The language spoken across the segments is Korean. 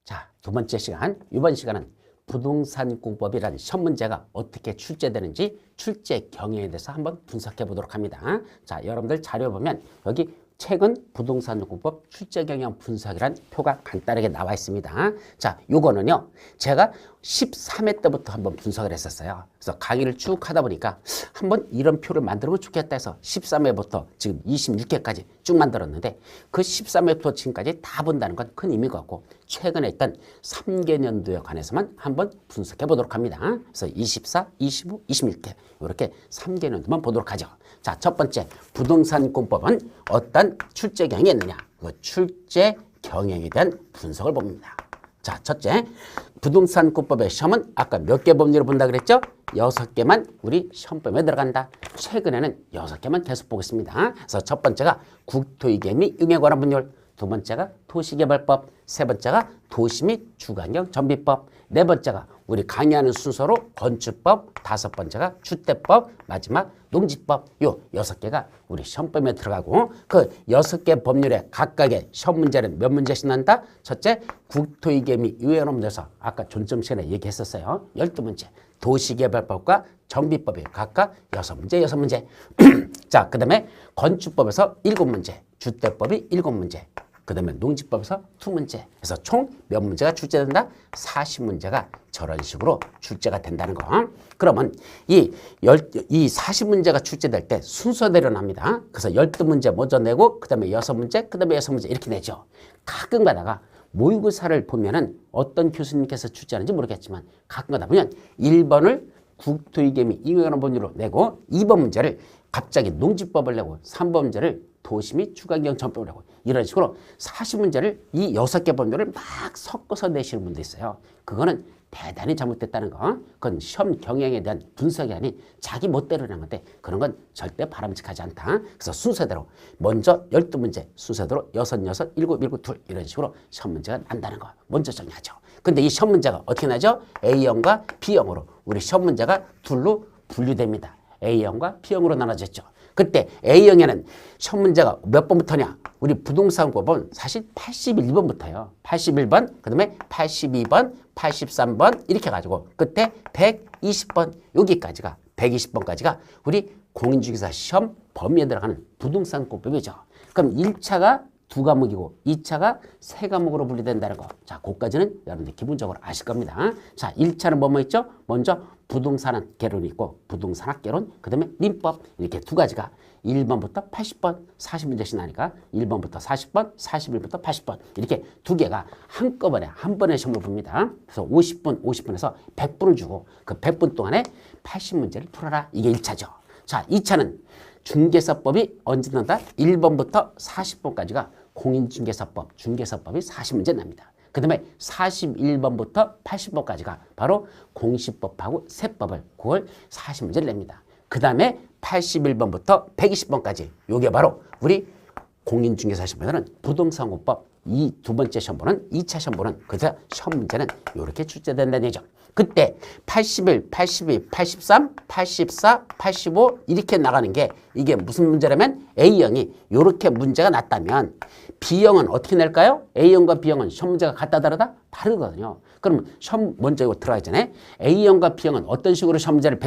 자, 두 번째 시간, 이번 시간은 부동산 공법이란 시험 문제가 어떻게 출제되는지 출제 경향에 대해서 한번 분석해 보도록 합니다. 자, 여러분들 자료 보면 여기 최근 부동산 공법 출제 경향 분석이란 표가 간단하게 나와 있습니다. 자, 요거는요, 제가 13회 때부터 한번 분석을 했었어요. 그래서 강의를 쭉 하다 보니까 한번 이런 표를 만들면 좋겠다 해서 13회부터 지금 26회까지 쭉 만들었는데 그 13회부터 지금까지 다 본다는 건 큰 의미가 없고 최근에 있던 3개년도에 관해서만 한번 분석해 보도록 합니다. 그래서 24, 25, 26회 이렇게 3개년도만 보도록 하죠. 자, 첫 번째 부동산 공법은 어떤 출제 경향이 있느냐? 그 출제 경향에 대한 분석을 봅니다. 자, 첫째, 부동산 공법의 시험은 아까 몇 개 법률을 본다 그랬죠? 6개만 우리 시험범위에 들어간다. 최근에는 6개만 계속 보겠습니다. 그래서 첫 번째가 국토위계 및 응에 관한 법률, 두 번째가 도시개발법, 세 번째가 도시 및 주거환경 정비법, 네 번째가 우리 강의하는 순서로 건축법, 다섯 번째가 주택법, 마지막 농지법. 요 6개가 우리 시험범위에 들어가고 그 6개 법률의 각각의 시험 문제는 몇 문제씩 난다? 첫째, 국토위계 및 의회론문에서 아까 존점 시간에 얘기했었어요. 12문제. 도시개발법과 정비법이 각각 6문제, 6문제. 자, 그 다음에 건축법에서 7문제, 주택법이 7문제, 그 다음에 농지법에서 2문제. 그래서 총 몇 문제가 출제된다? 40문제가 저런 식으로 출제가 된다는 거. 그러면 이 40문제가 출제될 때 순서대로 납니다. 그래서 12문제 먼저 내고 그 다음에 6문제, 그 다음에 6문제 이렇게 내죠. 가끔 가다가 모의고사를 보면은 어떤 교수님께서 출제하는지 모르겠지만 가끔 가다 보면 1번을 국토위계 및 이외관한 법률로 내고 2번 문제를 갑자기 농지법을 내고 3번 문제를 도시 및 주거환경 정비법을 내고 이런 식으로 40문제를 이 6개 법률을 막 섞어서 내시는 분도 있어요. 그거는 대단히 잘못됐다는 거. 그건 시험 경향에 대한 분석이 아닌 자기 멋대로 하는 건데 그런 건 절대 바람직하지 않다. 그래서 순서대로 먼저 12문제 순서대로 6, 6, 7, 7, 2 이런 식으로 시험 문제가 난다는 거 먼저 정리하죠. 근데 이 시험 문제가 어떻게 나죠? A형과 B형으로 우리 시험 문제가 둘로 분류됩니다. A형과 B형으로 나눠졌죠. 그때 A형에는 시험 문제가 몇 번부터냐? 우리 부동산법은 사실 81번부터요. 81번, 그 다음에 82번, 83번 이렇게 가지고 그때 120번 여기까지가 120번까지가 우리 공인중개사 시험 범위에 들어가는 부동산법이죠. 그럼 1차가 2과목이고 2차가 3과목으로 분리된다는 거. 자, 그까지는 여러분들 기본적으로 아실 겁니다. 자, 1차는 뭐뭐 있죠? 먼저 부동산학 개론이 있고 부동산학 개론, 그 다음에 민법 이렇게 두 가지가 1번부터 80번 40문제씩 나니까 1번부터 40번, 41부터 80번 이렇게 두 개가 한꺼번에 한 번에 시험을 봅니다. 그래서 50분, 50분에서 100분을 주고 그 100분 동안에 80문제를 풀어라. 이게 1차죠. 자, 2차는 중개사법이 언제 난다? 1번부터 40번까지가 공인중개사법, 중개사법이 40문제 납니다. 그 다음에 41번부터 80번까지가 바로 공시법하고 세법을 그걸 40문제를 냅니다. 그 다음에 81번부터 120번까지 요게 바로 우리 공인중개사 시험에서는 부동산공법 이 두 번째 시험보는 2차 시험보는 그래서 시험 문제는 이렇게 출제된다는 얘기죠. 그때 81, 82, 83, 84, 85 이렇게 나가는 게 이게 무슨 문제라면 A형이 이렇게 문제가 났다면 B형은 어떻게 낼까요? A형과 B형은 시험 문제가 같다 다르다? 다르거든요. 그럼 시험 먼저 이거 들어가기 전에 A형과 B형은 어떤 식으로 시험 문제를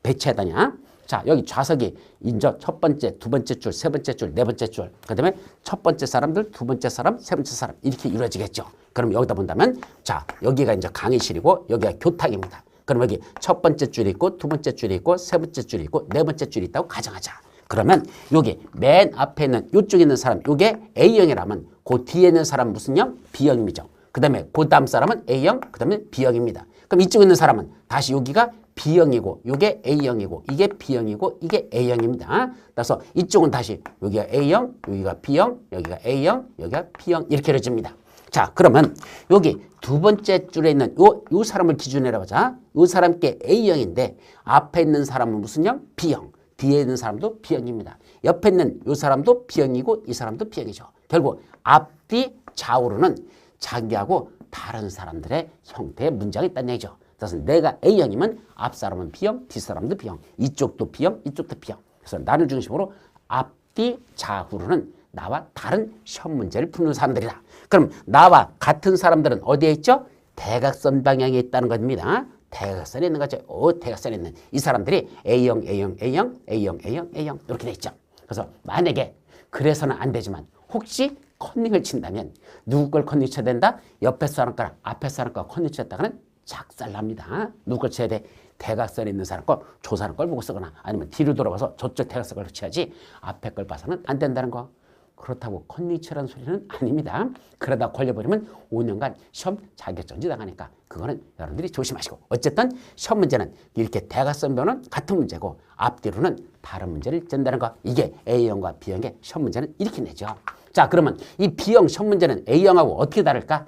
배치하다냐? 자, 여기 좌석이 이제 첫 번째, 두 번째 줄, 세 번째 줄, 네 번째 줄, 그 다음에 첫 번째 사람들, 두 번째 사람, 세 번째 사람 이렇게 이루어지겠죠. 그럼 여기다 본다면 자, 여기가 이제 강의실이고 여기가 교탁입니다. 그럼 여기 첫 번째 줄이 있고 두 번째 줄이 있고 세 번째 줄이 있고 네 번째 줄이 있다고 가정하자. 그러면 여기 맨 앞에 있는 이쪽에 있는 사람 요게 A형이라면 그 뒤에 있는 사람은 무슨 형? B형이죠. 그 다음에 그 다음 사람은 A형, 그 다음에 B형입니다. 그럼 이쪽에 있는 사람은 다시 여기가 B형이고 이게 A형이고 이게 B형이고 이게 A형입니다. 그래서 이쪽은 다시 여기가 A형, 여기가 B형, 여기가 A형, 여기가 B형 이렇게 이루어집니다. 자, 그러면 여기 두 번째 줄에 있는 요 사람을 기준으로 보자. 요 사람께 A형인데 앞에 있는 사람은 무슨 형? B형. 뒤에 있는 사람도 B형입니다. 옆에 있는 요 사람도 B형이고 이 사람도 B형이죠. 결국 앞뒤 좌우로는 자기하고 다른 사람들의 형태의 문제가 있다는 얘기죠. 그래서 내가 A형이면 앞 사람은 B형, 뒷 사람도 B형, 이쪽도 B형, 이쪽도 B형. 그래서 나를 중심으로 앞뒤 좌우로는 나와 다른 시험 문제를 푸는 사람들이다. 그럼 나와 같은 사람들은 어디에 있죠? 대각선 방향에 있다는 겁니다. 대각선에 있는 거죠. 대각선에 있는 이 사람들이 A형, A형, A형, A형, A형, A형 이렇게 돼 있죠. 그래서 만약에 그래서는 안 되지만 혹시 컨닝을 친다면 누구 걸 컨닝 쳐야 된다? 옆에 사람 거랑 앞에 사람 거 컨닝 쳤다가는 작살납니다. 누구 걸 쳐야 돼? 대각선에 있는 사람 거, 저 사람 걸 보고 쓰거나 아니면 뒤로 돌아가서 저쪽 대각선 걸 쳐야지 앞에 걸 봐서는 안 된다는 거. 그렇다고 컨닝 치라는 소리는 아닙니다. 그러다 걸려버리면 5년간 시험 자격정지 당하니까 그거는 여러분들이 조심하시고 어쨌든 시험 문제는 이렇게 대각선변은 같은 문제고 앞뒤로는 다른 문제를 짠다는 거. 이게 A형과 B형의 시험 문제는 이렇게 내죠. 자, 그러면 이 B형 시험 문제는 A형하고 어떻게 다를까?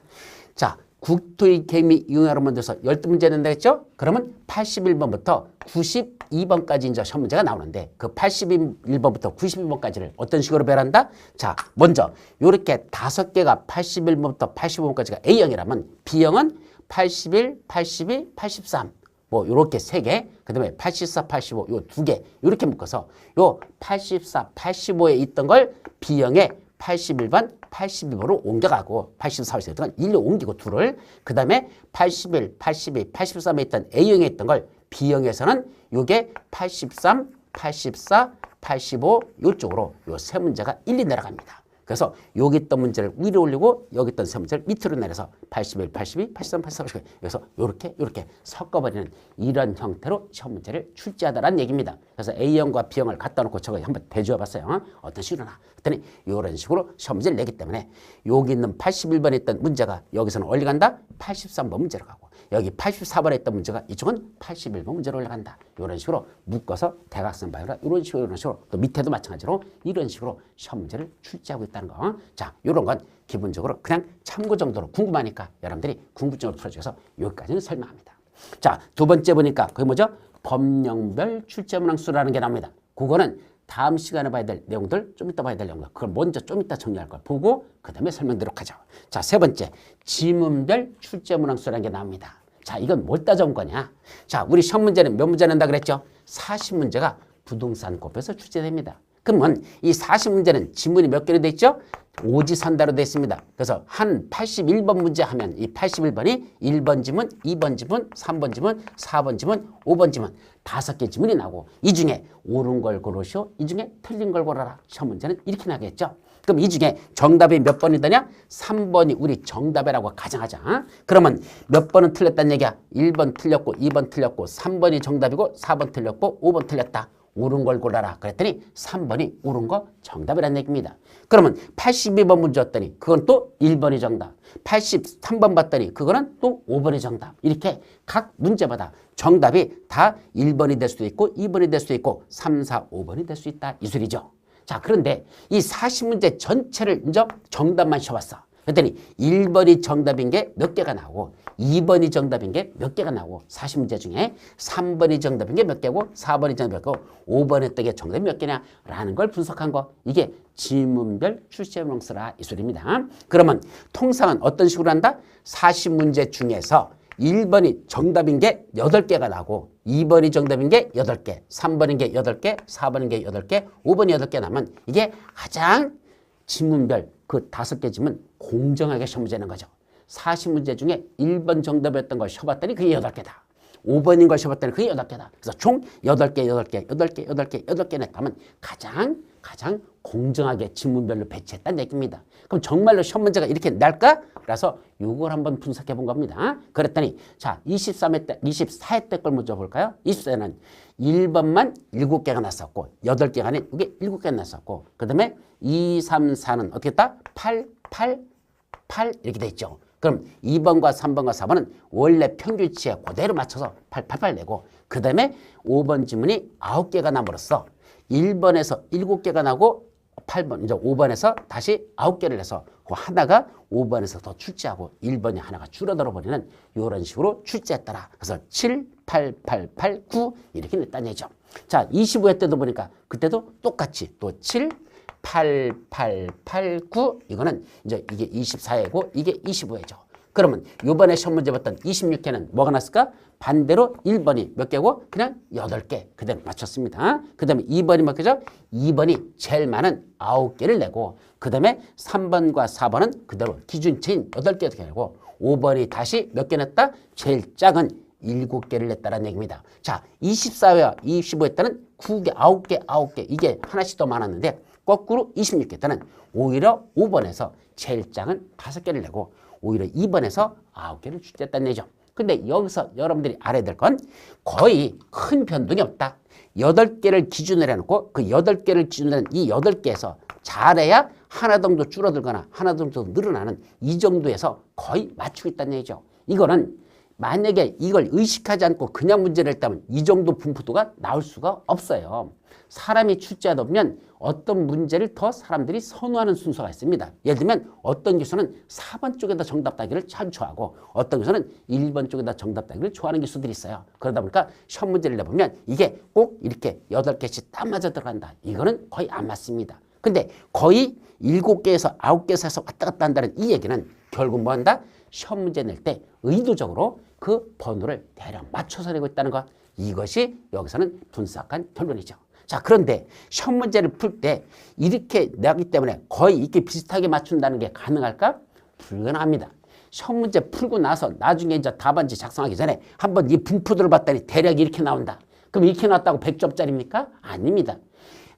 자, 국토의 개미 이용하로 만들어서 12문제 낸다 했죠? 그러면 81번부터 92번까지 이제 시험 문제가 나오는데 그 81번부터 92번까지를 어떤 식으로 배열한다? 자, 먼저 요렇게 5개가 81번부터 85번까지가 A형이라면 B형은 81, 82, 83 뭐 요렇게 3개, 그다음에 84, 85 요 2개 요렇게 묶어서 요 84, 85에 있던 걸 B형에 81번, 82번으로 옮겨가고 84에서 있던 건 1로 옮기고 2를 그 다음에 81, 82, 83에 있던 A형에 있던 걸 B형에서는 요게 83, 84, 85 요쪽으로 요 세 문제가 1, 2 내려갑니다. 그래서 여기 있던 문제를 위로 올리고 여기 있던 세 문제를 밑으로 내려서 81, 82, 83, 84, 85 여기서 요렇게 섞어버리는 이런 형태로 시험 문제를 출제하다라는 얘기입니다. 그래서 A형과 B형을 갖다 놓고 저거 한번 대조해 봤어요. 어떤 식으로나. 그랬더니 이런 식으로 시험 문제를 내기 때문에 여기 있는 81번에 있던 문제가 여기서는 어디 간다? 83번 문제로 가고 여기 84번에 있던 문제가 이쪽은 81번 문제로 올라간다. 이런 식으로 묶어서 대각선 방향으로 이런 식으로 또 밑에도 마찬가지로 이런 식으로 시험 문제를 출제하고 있다는 거. 자, 이런 건 기본적으로 그냥 참고 정도로 궁금하니까 여러분들이 궁금증을 풀어줘서 여기까지는 설명합니다. 자, 두 번째 보니까 그게 뭐죠? 법령별 출제 문항수라는 게 나옵니다. 그거는 다음 시간에 봐야 될 내용들, 좀 이따 봐야 될 내용들, 그걸 먼저 좀 이따 정리할 걸 보고 그 다음에 설명드리도록 하죠. 자, 세 번째, 지문별 출제 문항수라는 게 나옵니다. 자, 이건 뭘 따져온 거냐? 자, 우리 시험 문제는 몇 문제 낸다 그랬죠? 40문제가 부동산 곱해서 출제됩니다. 그러면 이 40문제는 지문이 몇 개로 돼 있죠? 오지선다로 되어 있습니다. 그래서 한 81번 문제 하면 이 81번이 1번 지문, 2번 지문, 3번 지문, 4번 지문, 5번 지문 5개 지문이 나오고 이 중에 옳은 걸 고르시오, 이 중에 틀린 걸 고르라. 시험 문제는 이렇게 나겠죠. 그럼 이 중에 정답이 몇 번이더냐? 3번이 우리 정답이라고 가정하자. 그러면 몇 번은 틀렸다는 얘기야? 1번 틀렸고 2번 틀렸고 3번이 정답이고 4번 틀렸고 5번 틀렸다. 옳은 걸 골라라. 그랬더니 3번이 옳은 거 정답이라는 얘기입니다. 그러면 82번 문제 왔더니 그건 또 1번이 정답. 83번 봤더니 그거는 또 5번이 정답. 이렇게 각 문제마다 정답이 다 1번이 될 수도 있고 2번이 될 수도 있고 3, 4, 5번이 될 수 있다. 이 소리죠. 자, 그런데 이 40문제 전체를 이제 정답만 씌워봤어. 그랬더니 1번이 정답인 게 몇 개가 나오고 2번이 정답인 게 몇 개가 나오고 40문제 중에 3번이 정답인 게 몇 개고 4번이 정답인 게 몇 개고 5번에 뜨게 정답이 몇 개냐라는 걸 분석한 거. 이게 지문별 출제 문항수라 이 소리입니다. 그러면 통상은 어떤 식으로 한다? 40문제 중에서 1번이 정답인 게 8개가 나고 2번이 정답인 게 8개, 3번인 게 8개, 4번인 게 8개, 5번이 8개 나면 이게 가장 지문별 그 5개 지문 공정하게 시험 문제 내는 거죠. 40문제 중에 1번 정답이었던 걸 쉬어봤더니 그게 8개다. 5번인 걸 쉬어봤더니 그게 8개다. 그래서 총 8개 냈다면 가장 공정하게 지문별로 배치했다는 얘기입니다. 그럼 정말로 시험 문제가 이렇게 날까? 그래서 이걸 한번 분석해 본 겁니다. 그랬더니 자, 24회 때 걸 먼저 볼까요? 24회는 1번만 7개가 났었고 8개가 아닌 이게 7개가 났었고 그 다음에 2, 3, 4는 어떻게 했다? 8 이렇게 돼 있죠. 그럼 2번과 3번과 4번은 원래 평균치에 그대로 맞춰서 8 내고 그 다음에 5번 지문이 9개가 남으로써 1번에서 7개가 나고 8번, 이제 5번에서 다시 9개를 해서 그 하나가 5번에서 더 출제하고 1번이 하나가 줄어들어 버리는 이런 식으로 출제했더라. 그래서 7, 8, 9 이렇게 냈다는 얘기죠. 자, 25회 때도 보니까 그때도 똑같이 또 7, 8, 9 이거는 이제 이게 24회고 이게 25회죠. 그러면 이번에 시험 문제 봤던 26개는 뭐가 났을까? 반대로 1번이 몇 개고? 그냥 8개 그대로 맞췄습니다. 그 다음에 2번이 몇 개죠? 2번이 제일 많은 9개를 내고 그 다음에 3번과 4번은 그대로 기준치인 8개를 내고 5번이 다시 몇 개 냈다? 제일 작은 7개를 냈다는 얘기입니다. 자, 24회와 25회 때는 9개, 9개 이게 하나씩 더 많았는데 거꾸로 26개 때는 오히려 5번에서 제일 작은 5개를 내고 오히려 2번에서 9개를 출제했다는 얘기죠. 근데 여기서 여러분들이 알아야 될 건 거의 큰 변동이 없다. 8개를 기준으로 해놓고 그 8개를 기준으로 하는 이 8개에서 잘해야 하나 정도 줄어들거나 하나 정도 늘어나는 이 정도에서 거의 맞추고 있다는 얘기죠. 이거는 만약에 이걸 의식하지 않고 그냥 문제를 했다면 이 정도 분포도가 나올 수가 없어요. 사람이 출제하다 보면 어떤 문제를 더 사람들이 선호하는 순서가 있습니다. 예를 들면 어떤 교수는 4번 쪽에다 정답 따기를 참 좋아하고 어떤 교수는 1번 쪽에다 정답 따기를 좋아하는 교수들이 있어요. 그러다 보니까 시험 문제를 내보면 이게 꼭 이렇게 8개씩 딱 맞아 들어간다. 이거는 거의 안 맞습니다. 근데 거의 7개에서 9개에서 왔다 갔다 한다는 이 얘기는 결국 뭐 한다? 시험 문제 낼 때 의도적으로 그 번호를 대략 맞춰서 내고 있다는 것. 이것이 여기서는 분석한 결론이죠. 자, 그런데 시험 문제를 풀 때 이렇게 내기 때문에 거의 이렇게 비슷하게 맞춘다는 게 가능할까? 불가능합니다. 시험 문제 풀고 나서 나중에 이제 답안지 작성하기 전에 한번 이 분포도를 봤더니 대략 이렇게 나온다. 그럼 이렇게 나왔다고 100점짜리입니까? 아닙니다.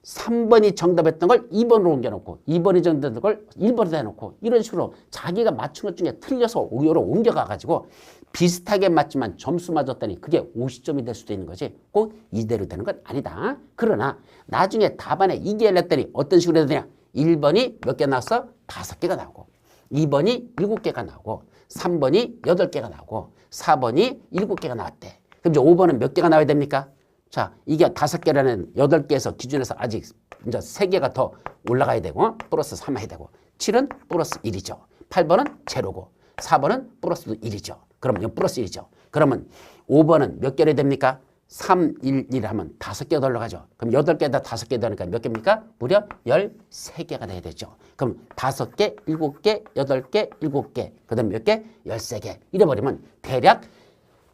3번이 정답했던 걸 2번으로 옮겨놓고 2번이 정답했던 걸 1번으로 해놓고 이런 식으로 자기가 맞춘 것 중에 틀려서 오히려 옮겨가가지고 비슷하게 맞지만 점수 맞았더니 그게 50점이 될 수도 있는 거지 꼭 이대로 되는 건 아니다. 그러나 나중에 답안에 이게 열렸더니 어떤 식으로 해야 되냐. 1번이 몇 개 나왔어? 5개가 나오고 2번이 7개가 나오고 3번이 8개가 나오고 4번이 7개가 나왔대. 그럼 이제 5번은 몇 개가 나와야 됩니까? 자, 이게 5개라는 8개에서 기준에서 아직 이제 3개가 더 올라가야 되고 플러스 3 해야 되고 7은 플러스 1이죠. 8번은 제로고 4번은 플러스 1이죠. 그럼 이건 플러스 1이죠. 그러면 5번은 몇 개를 됩니까? 3, 1, 1 하면 5개가 더 올라가죠. 그럼 8개에다 5개 더니까 몇 개입니까? 무려 13개가 돼야 되죠. 그럼 5개, 7개, 8개, 7개, 그 다음 몇 개? 13개. 이래버리면 대략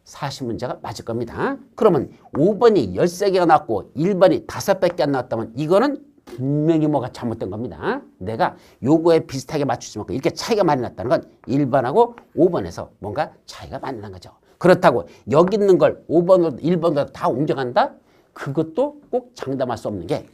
40문제가 맞을 겁니다. 그러면 5번이 13개가 나왔고 1번이 5개밖에 안 나왔다면 이거는 분명히 뭐가 잘못된 겁니다. 내가 요거에 비슷하게 맞추지 말고 이렇게 차이가 많이 났다는 건 1번하고 5번에서 뭔가 차이가 많이 난 거죠. 그렇다고 여기 있는 걸 5번으로 1번으로 다 옮겨간다? 그것도 꼭 장담할 수 없는 게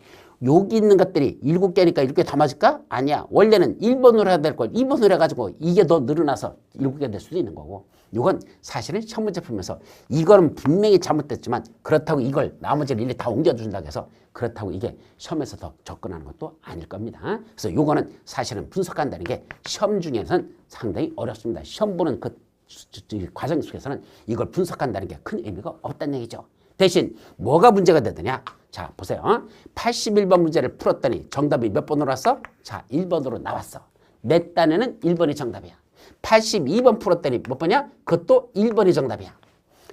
여기 있는 것들이 7개니까 이렇게 다 맞을까? 아니야. 원래는 1번으로 해야 될 걸 2번으로 해가지고 이게 더 늘어나서 7개 될 수도 있는 거고 이건 사실은 시험 문제 풀면서 이거는 분명히 잘못됐지만 그렇다고 이걸 나머지를 일일이 다 옮겨준다고 해서 그렇다고 이게 시험에서 더 접근하는 것도 아닐 겁니다. 그래서 이거는 사실은 분석한다는 게 시험 중에서는 상당히 어렵습니다. 시험 보는 그 과정 속에서는 이걸 분석한다는 게 큰 의미가 없다는 얘기죠. 대신 뭐가 문제가 되더냐? 자, 보세요. 81번 문제를 풀었더니 정답이 몇 번으로 왔어? 자, 1번으로 나왔어. 내 딴에는 1번이 정답이야. 82번 풀었더니 몇 번이야? 그것도 1번이 정답이야.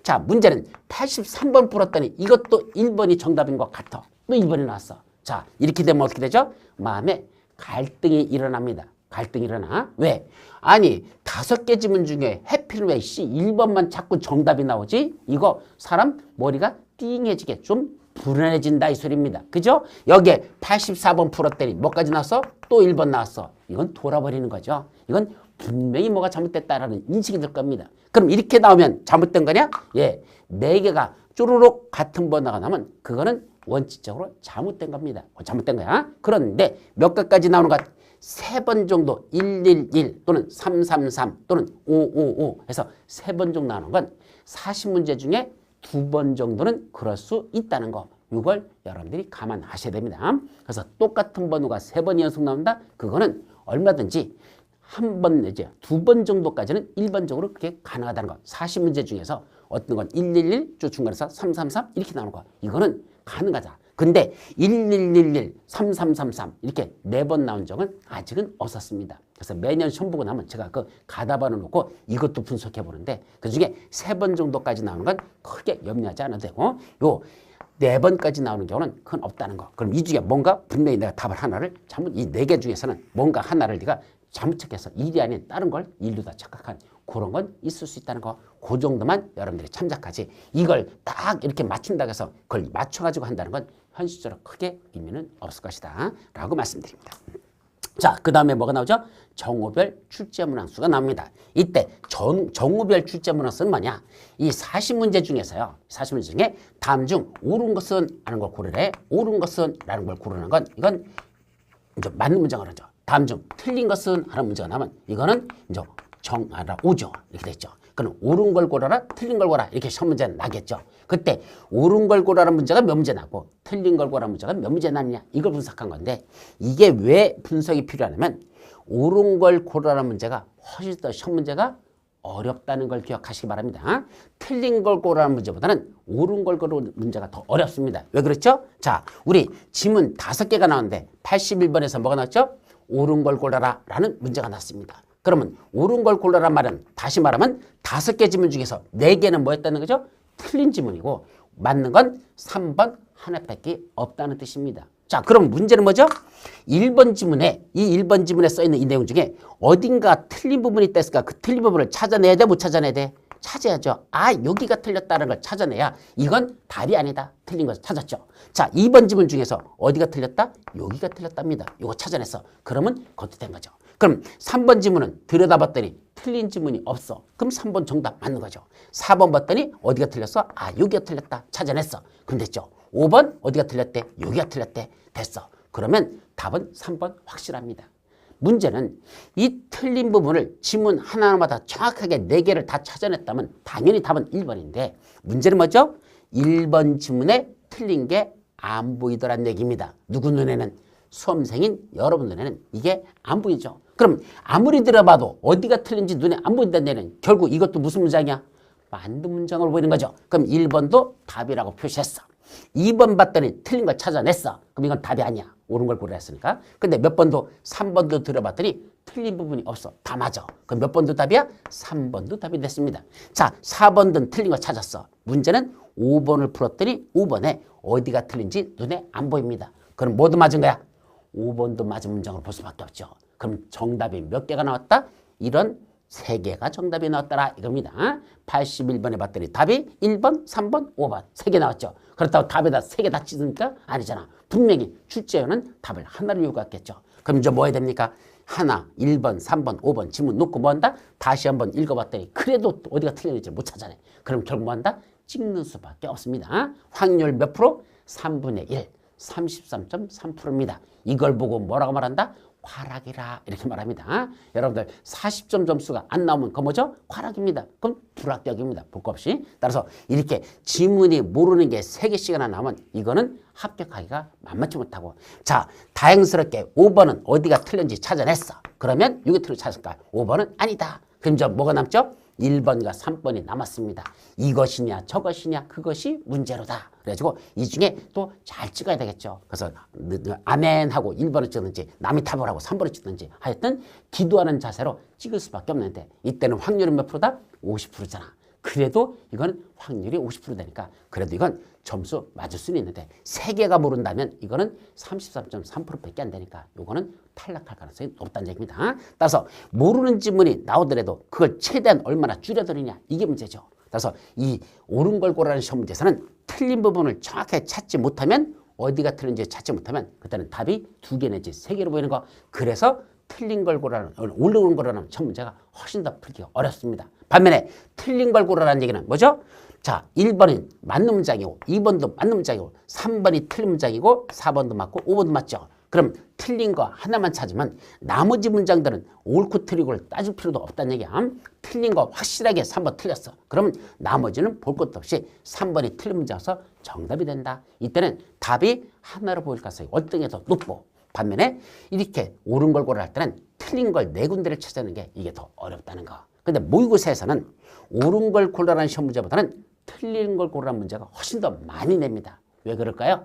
자, 문제는 83번 풀었더니 이것도 1번이 정답인 것 같아. 또 1번이 나왔어. 자, 이렇게 되면 어떻게 되죠? 마음에 갈등이 일어납니다. 갈등이 일어나. 왜? 아니 5개 지문 중에 해필 왜 1번만 자꾸 정답이 나오지? 이거 사람 머리가 띵해지게 좀 불안해진다 이 소리입니다. 그죠? 여기에 84번 풀었더니 뭐까지 나왔어? 또 1번 나왔어. 이건 돌아버리는 거죠. 이건 분명히 뭐가 잘못됐다라는 인식이 들 겁니다. 그럼 이렇게 나오면 잘못된 거냐? 예, 4개가 쪼르륵 같은 번호가 나면 그거는 원칙적으로 잘못된 겁니다. 잘못된 거야. 그런데 몇 개까지 나오는 것? 3번 정도 111 또는 333 또는 555 해서 3번 정도 나오는 건 40문제 중에 2번 정도는 그럴 수 있다는 거. 이걸 여러분들이 감안하셔야 됩니다. 그래서 똑같은 번호가 3번 연속 나온다? 그거는 얼마든지 한 번 내지 2번 정도까지는 일반적으로 그게 가능하다는 거. 40문제 중에서 어떤 건 111, 쭉 중간에서 333 이렇게 나오는 거. 이거는 가능하다. 근데 1111, 3333 이렇게 4번 나온 적은 아직은 없었습니다. 그래서 매년 시험 보고 나면 제가 그 가다반을 놓고 이것도 분석해 보는데 그중에 3번 정도까지 나오는 건 크게 염려하지 않아도 되고 요 4번까지 나오는 경우는 그건 없다는 거. 그럼 이 중에 뭔가 분명히 내가 답을 하나를 잘못 이 4개 중에서는 뭔가 하나를 네가 잘못 착해서 일이 아닌 다른 걸 일로 다 착각한 그런 건 있을 수 있다는 거. 그 정도만 여러분들이 참작하지. 이걸 딱 이렇게 맞춘다고 해서 그걸 맞춰가지고 한다는 건 현실적으로 크게 의미는 없을 것이다 라고 말씀드립니다. 자, 그 다음에 뭐가 나오죠? 정오별 출제문항수가 나옵니다. 이때 정오별 출제문항수는 뭐냐? 이 40문제 중에서요. 40문제 중에 다음 중 옳은 것은 라는 걸 고르래. 옳은 것은 라는 걸 고르는 건 이건 이제 맞는 문장을 하죠. 다음 중 틀린 것은 하는 문제가 나오면 이거는 이제 오죠. 이렇게 됐죠. 그럼 옳은 걸 고르라, 틀린 걸 고르라 이렇게 시험 문제는 나겠죠. 그때 옳은 걸 고르라는 문제가 몇 문제 나고 틀린 걸 고르라는 문제가 몇 문제 나느냐 이걸 분석한 건데 이게 왜 분석이 필요하냐면 옳은 걸 고르라는 문제가 훨씬 더 시험 문제가 어렵다는 걸 기억하시기 바랍니다. 틀린 걸 고르라는 문제보다는 옳은 걸 고르는 문제가 더 어렵습니다. 왜 그렇죠? 자, 우리 지문 5개가 나오는데 81번에서 뭐가 나왔죠? 옳은 걸 고르라 라는 문제가 났습니다. 그러면 옳은 걸 고르란 말은 다시 말하면 5개 지문 중에서 4개는 뭐였다는 거죠? 틀린 지문이고 맞는 건 3번 하나밖에 없다는 뜻입니다. 자, 그럼 문제는 뭐죠? 1번 지문에 이 1번 지문에 써 있는 이 내용 중에 어딘가 틀린 부분이 있다니까 그 틀린 부분을 찾아내야 돼, 못 찾아내야 돼? 찾아야죠. 아, 여기가 틀렸다는 걸 찾아내야 이건 답이 아니다. 틀린 것을 찾았죠. 자, 2번 지문 중에서 어디가 틀렸다? 여기가 틀렸답니다. 이거 찾아냈어. 그러면 그것도 된 거죠. 그럼 3번 지문은 들여다봤더니 틀린 지문이 없어. 그럼 3번 정답 맞는 거죠. 4번 봤더니 어디가 틀렸어? 아, 여기가 틀렸다. 찾아냈어. 그럼 됐죠. 5번 어디가 틀렸대? 여기가 틀렸대. 됐어. 그러면 답은 3번 확실합니다. 문제는 이 틀린 부분을 지문 하나마다 정확하게 4개를 다 찾아냈다면 당연히 답은 1번인데 문제는 뭐죠? 1번 지문에 틀린 게 안 보이더란 얘기입니다. 누구 눈에는? 수험생인 여러분 눈에는 이게 안 보이죠. 그럼 아무리 들어봐도 어디가 틀린지 눈에 안 보인다는 얘기는 결국 이것도 무슨 문장이야? 만든 문장으로 보이는 거죠. 그럼 1번도 답이라고 표시했어. 2번 봤더니 틀린 걸 찾아냈어. 그럼 이건 답이 아니야. 옳은 걸 고르라 했으니까. 근데 몇 번도 3번도 들어봤더니 틀린 부분이 없어. 다 맞아. 그럼 몇 번도 답이야? 3번도 답이 됐습니다. 자, 4번도 틀린 걸 찾았어. 문제는 5번을 풀었더니 5번에 어디가 틀린지 눈에 안 보입니다. 그럼 뭐도 맞은 거야? 5번도 맞은 문장으로 볼 수밖에 없죠. 그럼 정답이 몇 개가 나왔다? 이런 3개가 정답이 나왔더라 이겁니다. 81번에 봤더니 답이 1번, 3번, 5번 3개 나왔죠. 그렇다고 답에다 3개 다 찢으니까 아니잖아. 분명히 출제원은 답을 하나로 요구했겠죠. 그럼 이제 뭐 해야 됩니까? 하나, 1번, 3번, 5번 지문 놓고 뭐 한다? 다시 한번 읽어봤더니 그래도 어디가 틀렸는지 못 찾아내. 그럼 결국 뭐 한다? 찍는 수밖에 없습니다. 확률 몇 프로? 3분의 1, 33.3%입니다. 이걸 보고 뭐라고 말한다? 과락이라 이렇게 말합니다. 여러분들 40점 점수가 안 나오면 그거 뭐죠? 과락입니다. 그럼 불합격입니다. 볼 거 없이. 따라서 이렇게 지문이 모르는 게 3개씩이나 나오면 이거는 합격하기가 만만치 못하고 자 다행스럽게 5번은 어디가 틀렸는지 찾아냈어. 그러면 6이 틀린 찾을까? 5번은 아니다. 그럼 이제 뭐가 남죠? 1번과 3번이 남았습니다. 이것이냐 저것이냐 그것이 문제로다. 그래가지고 이 중에 또 잘 찍어야 되겠죠. 그래서 아멘하고 1번을 찍든지 남이 탑을 하고 3번을 찍든지 하여튼 기도하는 자세로 찍을 수밖에 없는데 이때는 확률은 몇 프로다? 50%잖아. 그래도 이건 확률이 50% 되니까 그래도 이건 점수 맞을 수는 있는데 3개가 모른다면 이거는 33.3%밖에 안 되니까 이거는 탈락할 가능성이 높다는 얘기입니다. 따라서 모르는 지문이 나오더라도 그걸 최대한 얼마나 줄여드리냐 이게 문제죠. 따라서 이 옳은 걸 고르라는 시험 문제에서는 틀린 부분을 정확하게 찾지 못하면 어디가 틀린지 찾지 못하면 그때는 답이 2개 내지 3개로 보이는 거. 그래서 틀린 걸 고르라는 옳은 거라는 시험 문제가 훨씬 더 풀기가 어렵습니다. 반면에 틀린 걸 고르라는 얘기는 뭐죠? 자, 1번은 맞는 문장이고 2번도 맞는 문장이고 3번이 틀린 문장이고 4번도 맞고 5번도 맞죠. 그럼 틀린 거 하나만 찾으면 나머지 문장들은 옳고 틀리고를 따질 필요도 없다는 얘기야. 틀린 거 확실하게 3번 틀렸어. 그러면 나머지는 볼 것도 없이 3번이 틀린 문장에서 정답이 된다. 이때는 답이 하나로 보일 가능성이 월등히 더 높고 반면에 이렇게 옳은 걸 고르라 할 때는 틀린 걸 4군데를 찾아내는 게 이게 더 어렵다는 거. 근데 모의고사에서는 옳은 걸 고르라는 시험 문제보다는 틀린 걸 고르라는 문제가 훨씬 더 많이 냅니다. 왜 그럴까요?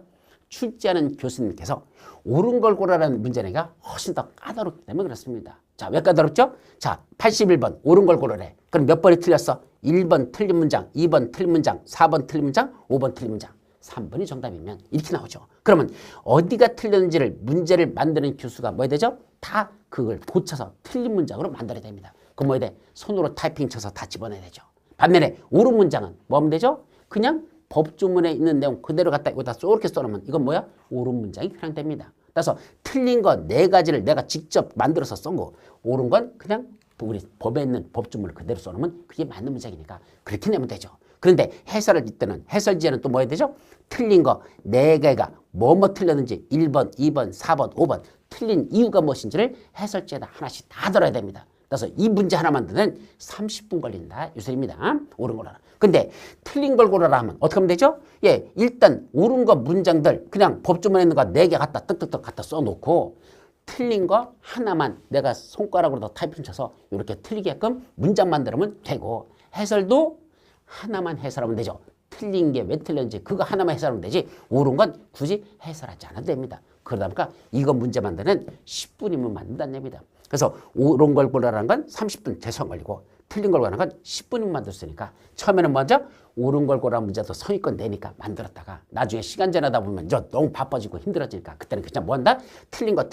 출제하는 교수님께서 옳은 걸 고르라는 문제 내기가 훨씬 더 까다롭기 때문에 그렇습니다. 자, 왜 까다롭죠? 자, 81번 옳은 걸 고르래. 그럼 몇 번이 틀렸어? 1번 틀린 문장, 2번 틀린 문장, 4번 틀린 문장, 5번 틀린 문장. 3번이 정답이면 이렇게 나오죠. 그러면 어디가 틀렸는지를 문제를 만드는 교수가 뭐 해야 되죠? 다 그걸 고쳐서 틀린 문장으로 만들어야 됩니다. 그럼 뭐 해야 돼? 손으로 타이핑 쳐서 다 집어내야 되죠. 반면에 옳은 문장은 뭐 하면 되죠? 그냥 법조문에 있는 내용 그대로 갖다 여기다 이렇게 써놓으면 이건 뭐야? 옳은 문장이 해당됩니다. 그래서 틀린 거 네 가지를 내가 직접 만들어서 쓴 거, 옳은 건 그냥 우리 법에 있는 법조문을 그대로 써놓으면 그게 맞는 문장이니까 그렇게 내면 되죠. 그런데 해설을 할 때는 해설지에는 또 뭐 해야 되죠? 틀린 거 네 개가 뭐뭐 틀렸는지 1번, 2번, 4번, 5번 틀린 이유가 무엇인지를 해설지에다 하나씩 다 들어야 됩니다. 그래서 이 문제 하나 만드는 30분 걸린다. 유설입니다. 옳은 거라. 근데 틀린 걸 고르라 하면 어떻게 하면 되죠? 예, 일단 옳은 거 문장들 그냥 법조문에 있는 거 4개 갖다 뜩뜩뜩 갖다 써놓고 틀린 거 하나만 내가 손가락으로 더 타이핑 쳐서 이렇게 틀리게끔 문장 만들면 되고 해설도 하나만 해설하면 되죠. 틀린 게 왜 틀렸는지 그거 하나만 해설하면 되지 옳은 건 굳이 해설하지 않아도 됩니다. 그러다 보니까 이거 문제 만드는 10분이면 만든다는 얘기입니다. 그래서 옳은 걸 고르라는 건 30분 최소한 걸리고 틀린 걸 고르는 건 10분이면 만들 수 있으니까 처음에는 먼저 옳은 걸 고르라는 문제도 성의껏 내니까 만들었다가 나중에 시간 지나다 보면 너무 바빠지고 힘들어지니까 그때는 그냥 뭐 한다? 틀린 거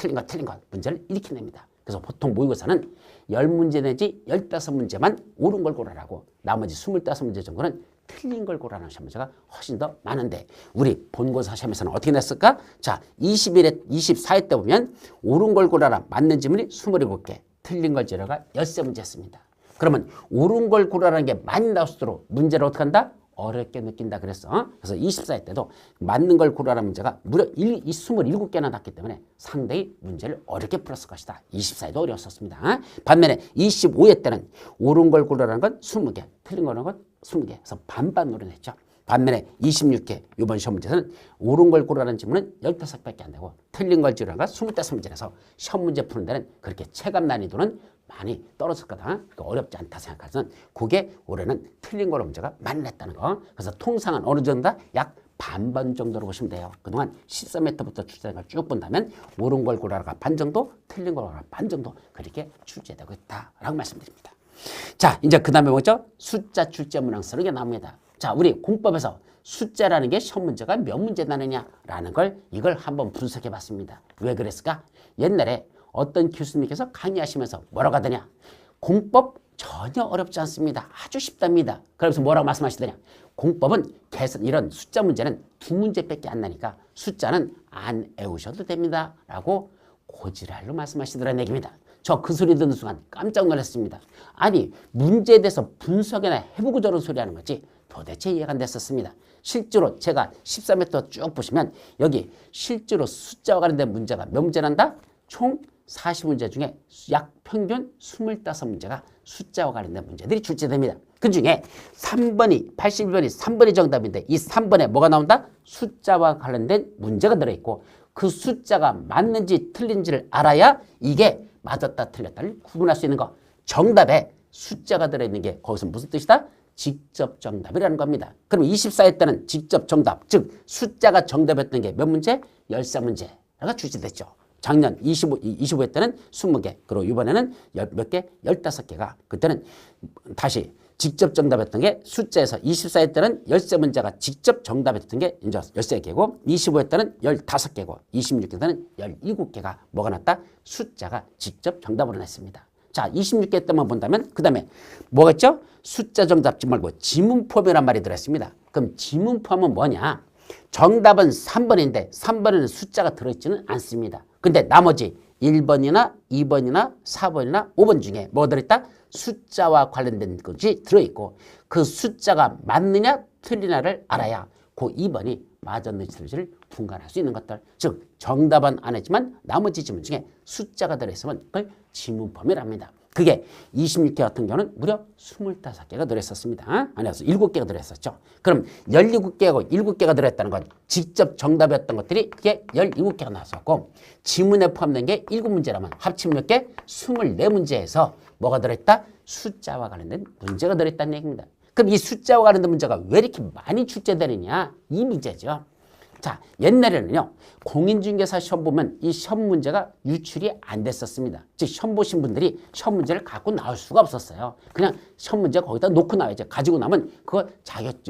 문제를 이렇게 냅니다. 그래서 보통 모의고사는 10문제 내지 15문제만 옳은 걸 고르라고 나머지 25문제 정도는 틀린 걸 고르라는 시험 문제가 훨씬 더 많은데 우리 본고사 시험에서는 어떻게 냈을까? 자, 24회 때 보면 옳은 걸 고르라 맞는 지문이 27개, 틀린 걸 재료가 13문제였습니다. 그러면 옳은 걸 고르라는 게 많이 나올수록 문제를 어떻게 한다? 어렵게 느낀다 그랬어. 그래서 24회 때도 맞는 걸 고르라는 문제가 무려 27개나 났기 때문에 상당히 문제를 어렵게 풀었을 것이다. 24회도 어려웠었습니다. 반면에 25회 때는 옳은 걸 고르라는 건 20개, 틀린 거는 건 20개. 그래서 반반 노려냈죠. 반면에 26회 이번 시험 문제는 옳은 걸 고르라는 질문은 15개밖에 안 되고 틀린 걸 지우라가 25문제라서 시험 문제 푸는 데는 그렇게 체감 난이도는 많이 떨어질 거다. 그러니까 어렵지 않다 생각하지만 그게 올해는 틀린 거로 문제가 많이 냈다는 거. 그래서 통상은 어느 정도다? 약 반반 정도로 보시면 돼요. 그동안 13m부터 출제된 걸 쭉 본다면 옳은 걸 고르라가 반 정도, 틀린 걸 고르라가 반 정도 그렇게 출제되고 있다라고 말씀드립니다. 자, 이제 그 다음에 뭐죠? 숫자 출제 문항 쓰는 게 나옵니다. 자, 우리 공법에서 숫자라는 게 시험 문제가 몇 문제 나느냐라는 걸 이걸 한번 분석해 봤습니다. 왜 그랬을까? 옛날에 어떤 교수님께서 강의하시면서 뭐라고 하더냐? 공법 전혀 어렵지 않습니다. 아주 쉽답니다. 그러면서 뭐라고 말씀하시더냐? 공법은 계산 이런 숫자 문제는 2문제밖에 안 나니까 숫자는 안 외우셔도 됩니다. 라고 고지랄로 말씀하시더라는 얘기입니다. 저 그 소리 듣는 순간 깜짝 놀랐습니다. 아니 문제에 대해서 분석이나 해보고 저런 소리 하는 거지 도대체 이해가 안 됐었습니다. 실제로 제가 13m 쭉 보시면 여기 실제로 숫자와 관련된 문제가 몇 문제 난다? 총 40문제 중에 약 평균 25문제가 숫자와 관련된 문제들이 출제됩니다. 그 중에 3번이 81번이 3번이 정답인데 이 3번에 뭐가 나온다? 숫자와 관련된 문제가 들어있고 그 숫자가 맞는지 틀린지를 알아야 이게 맞았다 틀렸다를 구분할 수 있는 거. 정답에 숫자가 들어있는 게 거기서 무슨 뜻이다? 직접 정답이라는 겁니다. 그럼 24회 때는 직접 정답, 즉 숫자가 정답이었던 게 몇 문제? 13문제가 출제됐죠. 작년 25회 때는 20개, 그리고 이번에는 몇 개? 15개가. 그때는 다시 직접 정답이었던 게 숫자에서 24회 때는 13문제가 직접 정답이었던 게 이제 13개고 25회 때는 15개고 26회 때는 17개가 뭐가 났다? 숫자가 직접 정답으로 냈습니다. 자, 26개 때만 본다면 그 다음에 뭐가 있죠? 숫자 정답지 말고 지문포함이란 말이 들어있습니다. 그럼 지문포함은 뭐냐? 정답은 3번인데 3번에는 숫자가 들어있지는 않습니다. 근데 나머지 1번이나 2번이나 4번이나 5번 중에 뭐가 들어있다? 숫자와 관련된 것이 들어있고 그 숫자가 맞느냐 틀리냐를 알아야 그 2번이 맞았는지 틀린지를 분간할 수 있는 것들. 즉 정답은 안 했지만 나머지 지문 중에 숫자가 들어있으면 그걸 지문포함이랍니다. 그게 26개 같은 경우는 무려 25개가 들어있었습니다. 아니어서 7개가 들어있었죠. 그럼 17개하고 7개가 들어있다는 건 직접 정답이었던 것들이 그게 17개가 나왔었고 지문에 포함된 게 7문제라면 합치면 몇 개? 24문제에서 뭐가 들어있다? 숫자와 관련된 문제가 들어있다는 얘기입니다. 그럼 이 숫자와 관련된 문제가 왜 이렇게 많이 출제되느냐? 이 문제죠. 자, 옛날에는요, 공인중개사 시험 보면 이 시험 문제가 유출이 안 됐었습니다. 즉, 시험 보신 분들이 시험 문제를 갖고 나올 수가 없었어요. 그냥 시험 문제 거기다 놓고 나와야죠. 가지고 나면 그거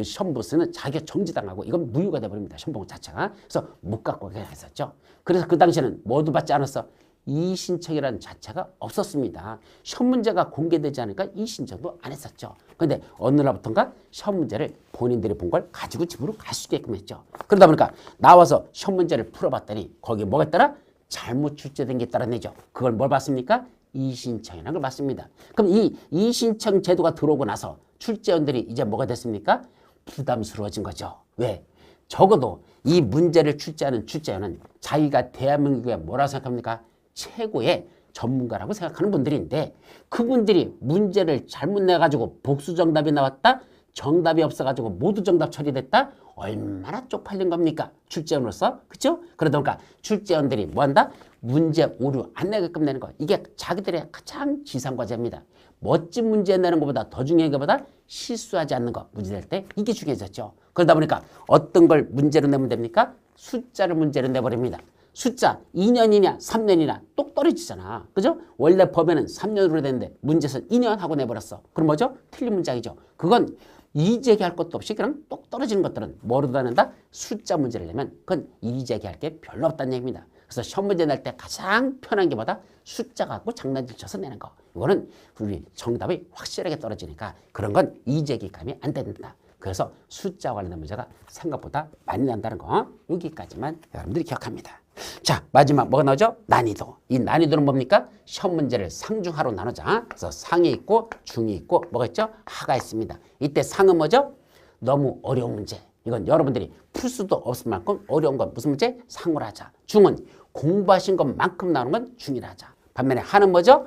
시험 보스는 자격 정지당하고 이건 무효가 돼버립니다. 시험 본 자체가. 그래서 못 갖고 그냥 했었죠. 그래서 그 당시에는 뭐도 받지 않았어? 이의신청이라는 자체가 없었습니다. 시험 문제가 공개되지 않으니까 이의신청도 안 했었죠. 그런데 어느 날부터인가 시험 문제를 본인들이 본 걸 가지고 집으로 갈 수 있게끔 했죠. 그러다 보니까 나와서 시험 문제를 풀어봤더니 거기에 뭐가 있더라? 잘못 출제된 게 있다는 얘기죠. 그걸 뭘 봤습니까? 이의신청이라는 걸 봤습니다. 그럼 이 이의신청 제도가 들어오고 나서 출제원들이 이제 뭐가 됐습니까? 부담스러워진 거죠. 왜? 적어도 이 문제를 출제하는 출제원은 자기가 대한민국에 뭐라고 생각합니까? 최고의 전문가라고 생각하는 분들인데 그분들이 문제를 잘못 내가지고 복수 정답이 나왔다? 정답이 없어가지고 모두 정답 처리됐다? 얼마나 쪽팔린 겁니까? 출제원으로서. 그죠? 그러다 보니까 출제원들이 뭐 한다? 문제 오류 안 내게끔 내는 거. 이게 자기들의 가장 지상과제입니다. 멋진 문제 내는 것보다 더 중요한 것보다 실수하지 않는 거. 문제 낼 때 이게 중요해졌죠. 그러다 보니까 어떤 걸 문제로 내면 됩니까? 숫자를 문제로 내버립니다. 숫자 2년이냐 3년이냐 똑 떨어지잖아. 그죠? 원래 법에는 3년으로 되는데 문제에서 2년 하고 내버렸어. 그럼 뭐죠? 틀린 문장이죠. 그건 이의제기할 것도 없이 그냥 똑 떨어지는 것들은 뭐로 다낸다? 숫자 문제를 내면 그건 이의제기할 게 별로 없다는 얘기입니다. 그래서 시험 문제 낼 때 가장 편한 게 뭐다? 숫자 갖고 장난질 쳐서 내는 거. 이거는 우리 정답이 확실하게 떨어지니까 그런 건 이의제기감이 안 된다. 그래서 숫자 관련된 문제가 생각보다 많이 난다는 거 여기까지만 여러분들이 기억합니다. 자, 마지막 뭐가 나오죠? 난이도. 이 난이도는 뭡니까? 시험 문제를 상중하로 나누자. 그래서 상이 있고 중이 있고 뭐가 있죠? 하가 있습니다. 이때 상은 뭐죠? 너무 어려운 문제. 이건 여러분들이 풀 수도 없을 만큼 어려운 건 무슨 문제? 상으로 하자. 중은 공부하신 것만큼 나오는 건 중이라 하자. 반면에 하는 뭐죠?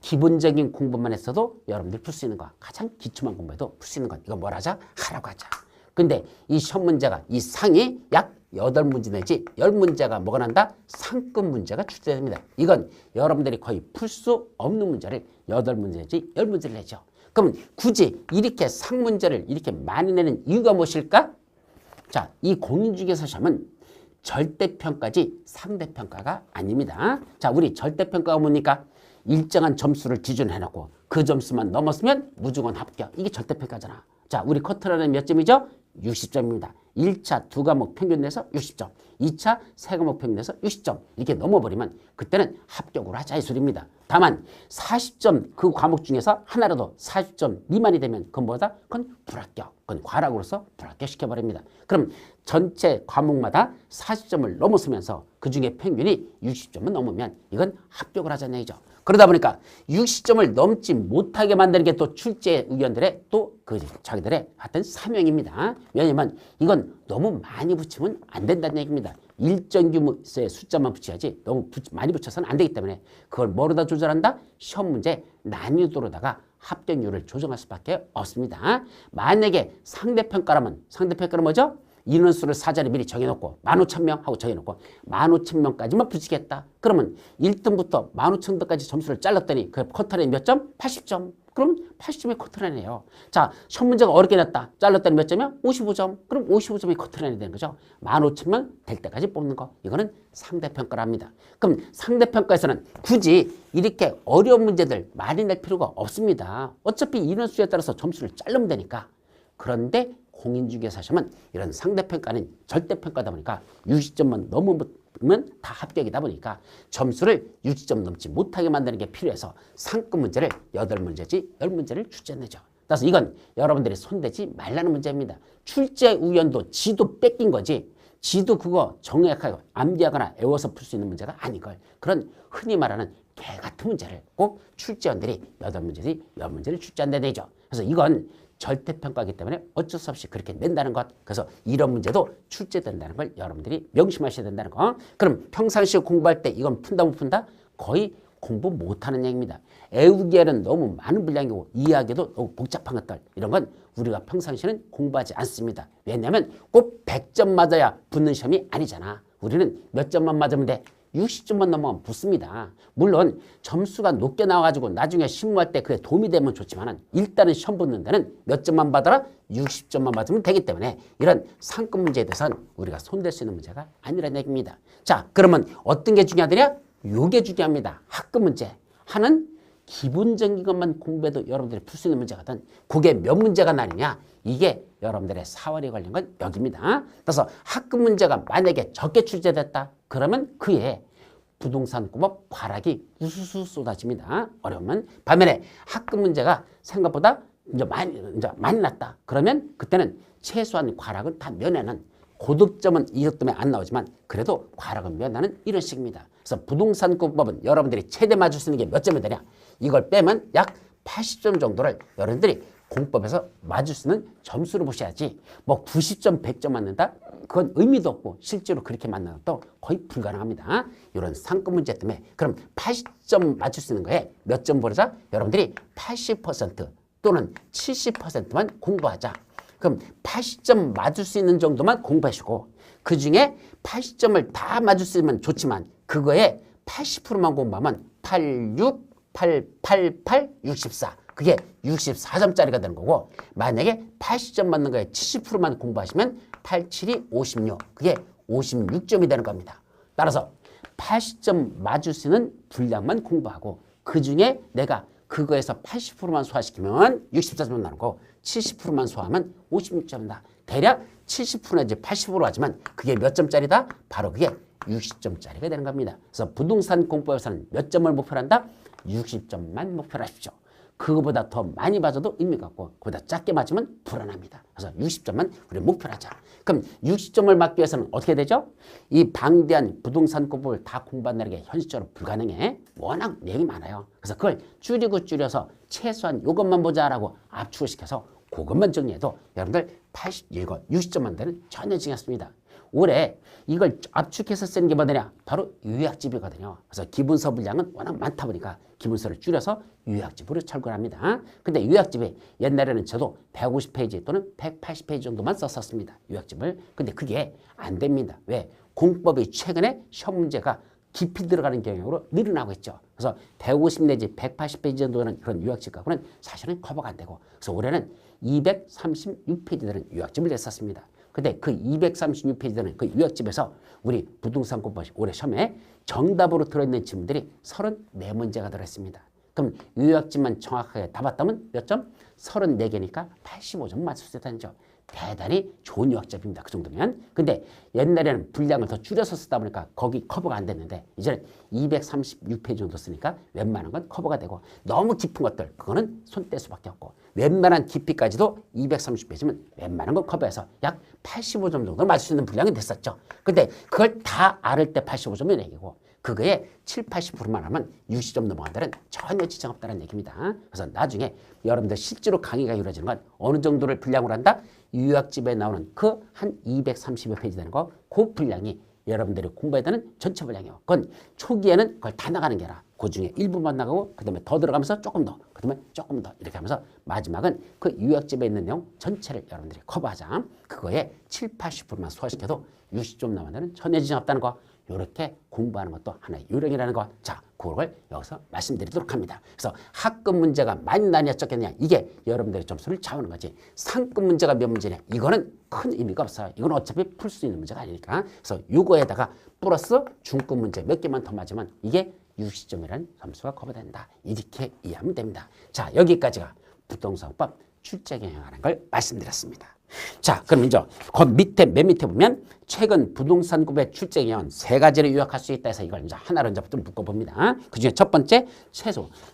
기본적인 공부만 했어도 여러분들이 풀 수 있는 거. 가장 기초만 공부해도 풀 수 있는 건. 이건 뭘 하자? 하라고 하자. 근데 이 시험 문제가 이 상이 약 8문제 내지 10문제가 뭐가 난다? 상급 문제가 출제됩니다. 이건 여러분들이 거의 풀 수 없는 문제를 8문제 내지 10문제를 내죠. 그럼 굳이 이렇게 상 문제를 이렇게 많이 내는 이유가 무엇일까? 자, 이 공인중개사 시험은 절대평가지 상대평가가 아닙니다. 자, 우리 절대평가가 뭡니까? 일정한 점수를 기준으로 해놓고 그 점수만 넘었으면 무조건 합격. 이게 절대평가잖아. 자, 우리 커트라는 몇 점이죠? 60점입니다. 1차 두 과목 평균 내서 60점, 2차 세 과목 평균 내서 60점 이렇게 넘어버리면 그때는 합격으로 하자 이 소리입니다. 다만 40점 그 과목 중에서 하나라도 40점 미만이 되면 그건 뭐다? 그건 불합격. 그건 과락으로서 불합격시켜버립니다. 그럼 전체 과목마다 40점을 넘어서면서 그중에 평균이 60점을 넘으면 이건 합격을 하자는 얘기죠. 그러다 보니까 60점을 넘지 못하게 만드는 게 또 출제 의원들의 또 그 자기들의 같은 사명입니다. 왜냐면 이건 너무 많이 붙이면 안 된다는 얘기입니다. 일정 규모의 숫자만 붙여야지 너무 많이 붙여서는 안 되기 때문에 그걸 뭐로다 조절한다? 시험 문제 난이도로다가 합격률을 조정할 수밖에 없습니다. 만약에 상대평가라면 상대평가는 뭐죠? 인원수를 사전에 미리 정해놓고 15,000명 하고 정해놓고 15,000명까지만 붙이겠다. 그러면 1등부터 15,000등까지 점수를 잘랐더니 그 커트라인 몇 점? 80점. 그럼 80점이 커트라인이에요. 자, 시험 문제가 어렵게 냈다. 잘랐더니 몇 점이야? 55점. 그럼 55점이 커트라인이 되는 거죠. 15,000명 될 때까지 뽑는 거. 이거는 상대평가랍니다. 그럼 상대평가에서는 굳이 이렇게 어려운 문제들 많이 낼 필요가 없습니다. 어차피 인원수에 따라서 점수를 자르면 되니까. 그런데 공인중개사 시험은 이런 상대평가는 절대평가다 보니까 60점만 넘으면 다 합격이다 보니까 점수를 60점 넘지 못하게 만드는 게 필요해서 상급 문제를 8문제지 10문제를 출제해내죠. 따라서 이건 여러분들이 손대지 말라는 문제입니다. 출제 우연도 지도 뺏긴 거지 지도 그거 정확하게 암기하거나 외워서 풀 수 있는 문제가 아닌걸. 그런 흔히 말하는 개 같은 문제를 꼭 출제원들이 8문제지 10문제를 출제한다 되죠. 그래서 이건 절대평가이기 때문에 어쩔 수 없이 그렇게 낸다는 것. 그래서 이런 문제도 출제된다는 걸 여러분들이 명심하셔야 된다는 거. 그럼 평상시에 공부할 때 이건 푼다 못 푼다? 거의 공부 못하는 얘기입니다. 외우기에는 너무 많은 분량이고 이해하기도 너무 복잡한 것들. 이런 건 우리가 평상시에는 공부하지 않습니다. 왜냐하면 꼭 100점 맞아야 붙는 시험이 아니잖아. 우리는 몇 점만 맞으면 돼? 60점만 넘으면 붙습니다. 물론 점수가 높게 나와가지고 나중에 실무할 때 그게 도움이 되면 좋지만 일단은 시험 붙는 데는 몇 점만 받아라? 60점만 맞으면 되기 때문에 이런 상급 문제에 대해서는 우리가 손댈 수 있는 문제가 아니라는 얘기입니다. 자, 그러면 어떤 게 중요하더냐? 요게 중요합니다. 학급 문제. 하는 기본적인 것만 공부해도 여러분들이 풀 수 있는 문제거든. 그게 몇 문제가 나뉘냐? 이게 여러분들의 사활에 관련 건 여기입니다. 그래서 학급 문제가 만약에 적게 출제됐다. 그러면 그에 부동산공법 과락이 우수수 쏟아집니다. 어려우면 반면에 학급 문제가 생각보다 이제 많이 났다. 그러면 그때는 최소한 과락은 다 면하는 고득점은 이것 때문에 안 나오지만 그래도 과락은 면하는 이런 식입니다. 그래서 부동산공법은 여러분들이 최대 맞을 수 있는 게 몇 점이 되냐? 이걸 빼면 약 80점 정도를 여러분들이 공법에서 맞을 수 있는 점수로 보셔야지 뭐 90점, 100점 맞는다? 그건 의미도 없고 실제로 그렇게 맞는 것도 거의 불가능합니다. 이런 상급 문제 때문에 그럼 80점 맞출 수 있는 거에 몇 점 보자? 여러분들이 80% 또는 70%만 공부하자. 그럼 80점 맞을 수 있는 정도만 공부하시고 그중에 80점을 다 맞을 수 있으면 좋지만 그거에 80%만 공부하면 86, 8, 8, 8, 64 그게 64점짜리가 되는 거고 만약에 80점 맞는 거에 70%만 공부하시면 8, 7이 56 그게 56점이 되는 겁니다. 따라서 80점 맞을 수 있는 분량만 공부하고 그중에 내가 그거에서 80%만 소화시키면 64점 나는 거고 70%만 소화하면 56점이다. 대략 70% 내지 80% 하지만 그게 몇 점짜리다? 바로 그게 60점짜리가 되는 겁니다. 그래서 부동산 공법에서는 몇 점을 목표로 한다? 60점만 목표로 하십시오. 그거보다 더 많이 맞아도 의미가 없고 그보다 작게 맞으면 불안합니다. 그래서 60점만 우리 목표로 하자. 그럼 60점을 맞기 위해서는 어떻게 되죠? 이 방대한 부동산 공법을 다 공부한다는 게 현실적으로 불가능해. 워낙 내용이 많아요. 그래서 그걸 줄여서 최소한 이것만 보자라고 압축을 시켜서 그것만 정리해도 여러분들 60점만 되는 전혀 중요했습니다. 올해 이걸 압축해서 쓰는 게 뭐냐? 바로 요약집이거든요. 그래서 기본서 분량은 워낙 많다 보니까 기본서를 줄여서 요약집으로 철거합니다. 근데 요약집이 옛날에는 저도 150페이지 또는 180페이지 정도만 썼었습니다. 요약집을. 근데 그게 안 됩니다. 왜? 공법이 최근에 시험 문제가 깊이 들어가는 경향으로 늘어나고 있죠. 그래서 150 내지 180페이지 정도는 그런 요약집 갖고는 사실은 커버가 안 되고 그래서 올해는 236페이지 되는 요약집을 냈었습니다. 근데 그 236페이지 되는 그 요약집에서 우리 부동산 공법이 올해 시험에 정답으로 들어있는 질문들이 34문제가 들어있습니다. 그럼 요약집만 정확하게 다 봤다면 몇 점? 34개니까 85점 맞출 수 있다는 점. 대단히 좋은 요약집입니다. 그 정도면. 근데 옛날에는 분량을 더 줄여서 쓰다 보니까 거기 커버가 안 됐는데 이제는 236페이지 정도 쓰니까 웬만한 건 커버가 되고 너무 깊은 것들 그거는 손 뗄 수밖에 없고 웬만한 깊이까지도 230페이지면 웬만한 건 커버해서 약 85점 정도 맞출 수 있는 분량이 됐었죠. 근데 그걸 다 알을 때 85점이 얘기고 그거에 7, 80%만 하면 60점 넘어간 데는 전혀 지장 없다는 얘기입니다. 그래서 나중에 여러분들 실제로 강의가 이루어지는 건 어느 정도를 분량으로 한다? 요약집에 나오는 그 한 230여 페이지 되는 거, 그 분량이 여러분들이 공부해야 되는 전체 분량이에요. 그건 초기에는 그걸 다 나가는 게 아니라 그 중에 일부만 나가고 그 다음에 더 들어가면서 조금 더, 그 다음에 조금 더 이렇게 하면서 마지막은 그 요약집에 있는 내용 전체를 여러분들이 커버하자. 그거에 7, 80%만 소화시켜도 60점 남아내는 전혀 지장 없다는 거. 이렇게 공부하는 것도 하나의 요령이라는 거. 자, 그걸 여기서 말씀드리도록 합니다. 그래서 학급 문제가 많이 나냐 적겠냐 이게 여러분들의 점수를 좌우하는 거지. 상급 문제가 몇 문제냐 이거는 큰 의미가 없어요. 이건 어차피 풀 수 있는 문제가 아니니까. 그래서 요거에다가 플러스 중급 문제 몇 개만 더 맞으면 이게 60점이라는 점수가 커버된다. 이렇게 이해하면 됩니다. 자, 여기까지가 부동산법 출제 경향하는 걸 말씀드렸습니다. 자, 그럼 이제 그 밑에 맨 밑에 보면 최근 부동산급의 출제 경향은 세 가지를 요약할 수 있다 해서 이걸 이제 하나로 이제 좀 묶어봅니다. 그중에 첫 번째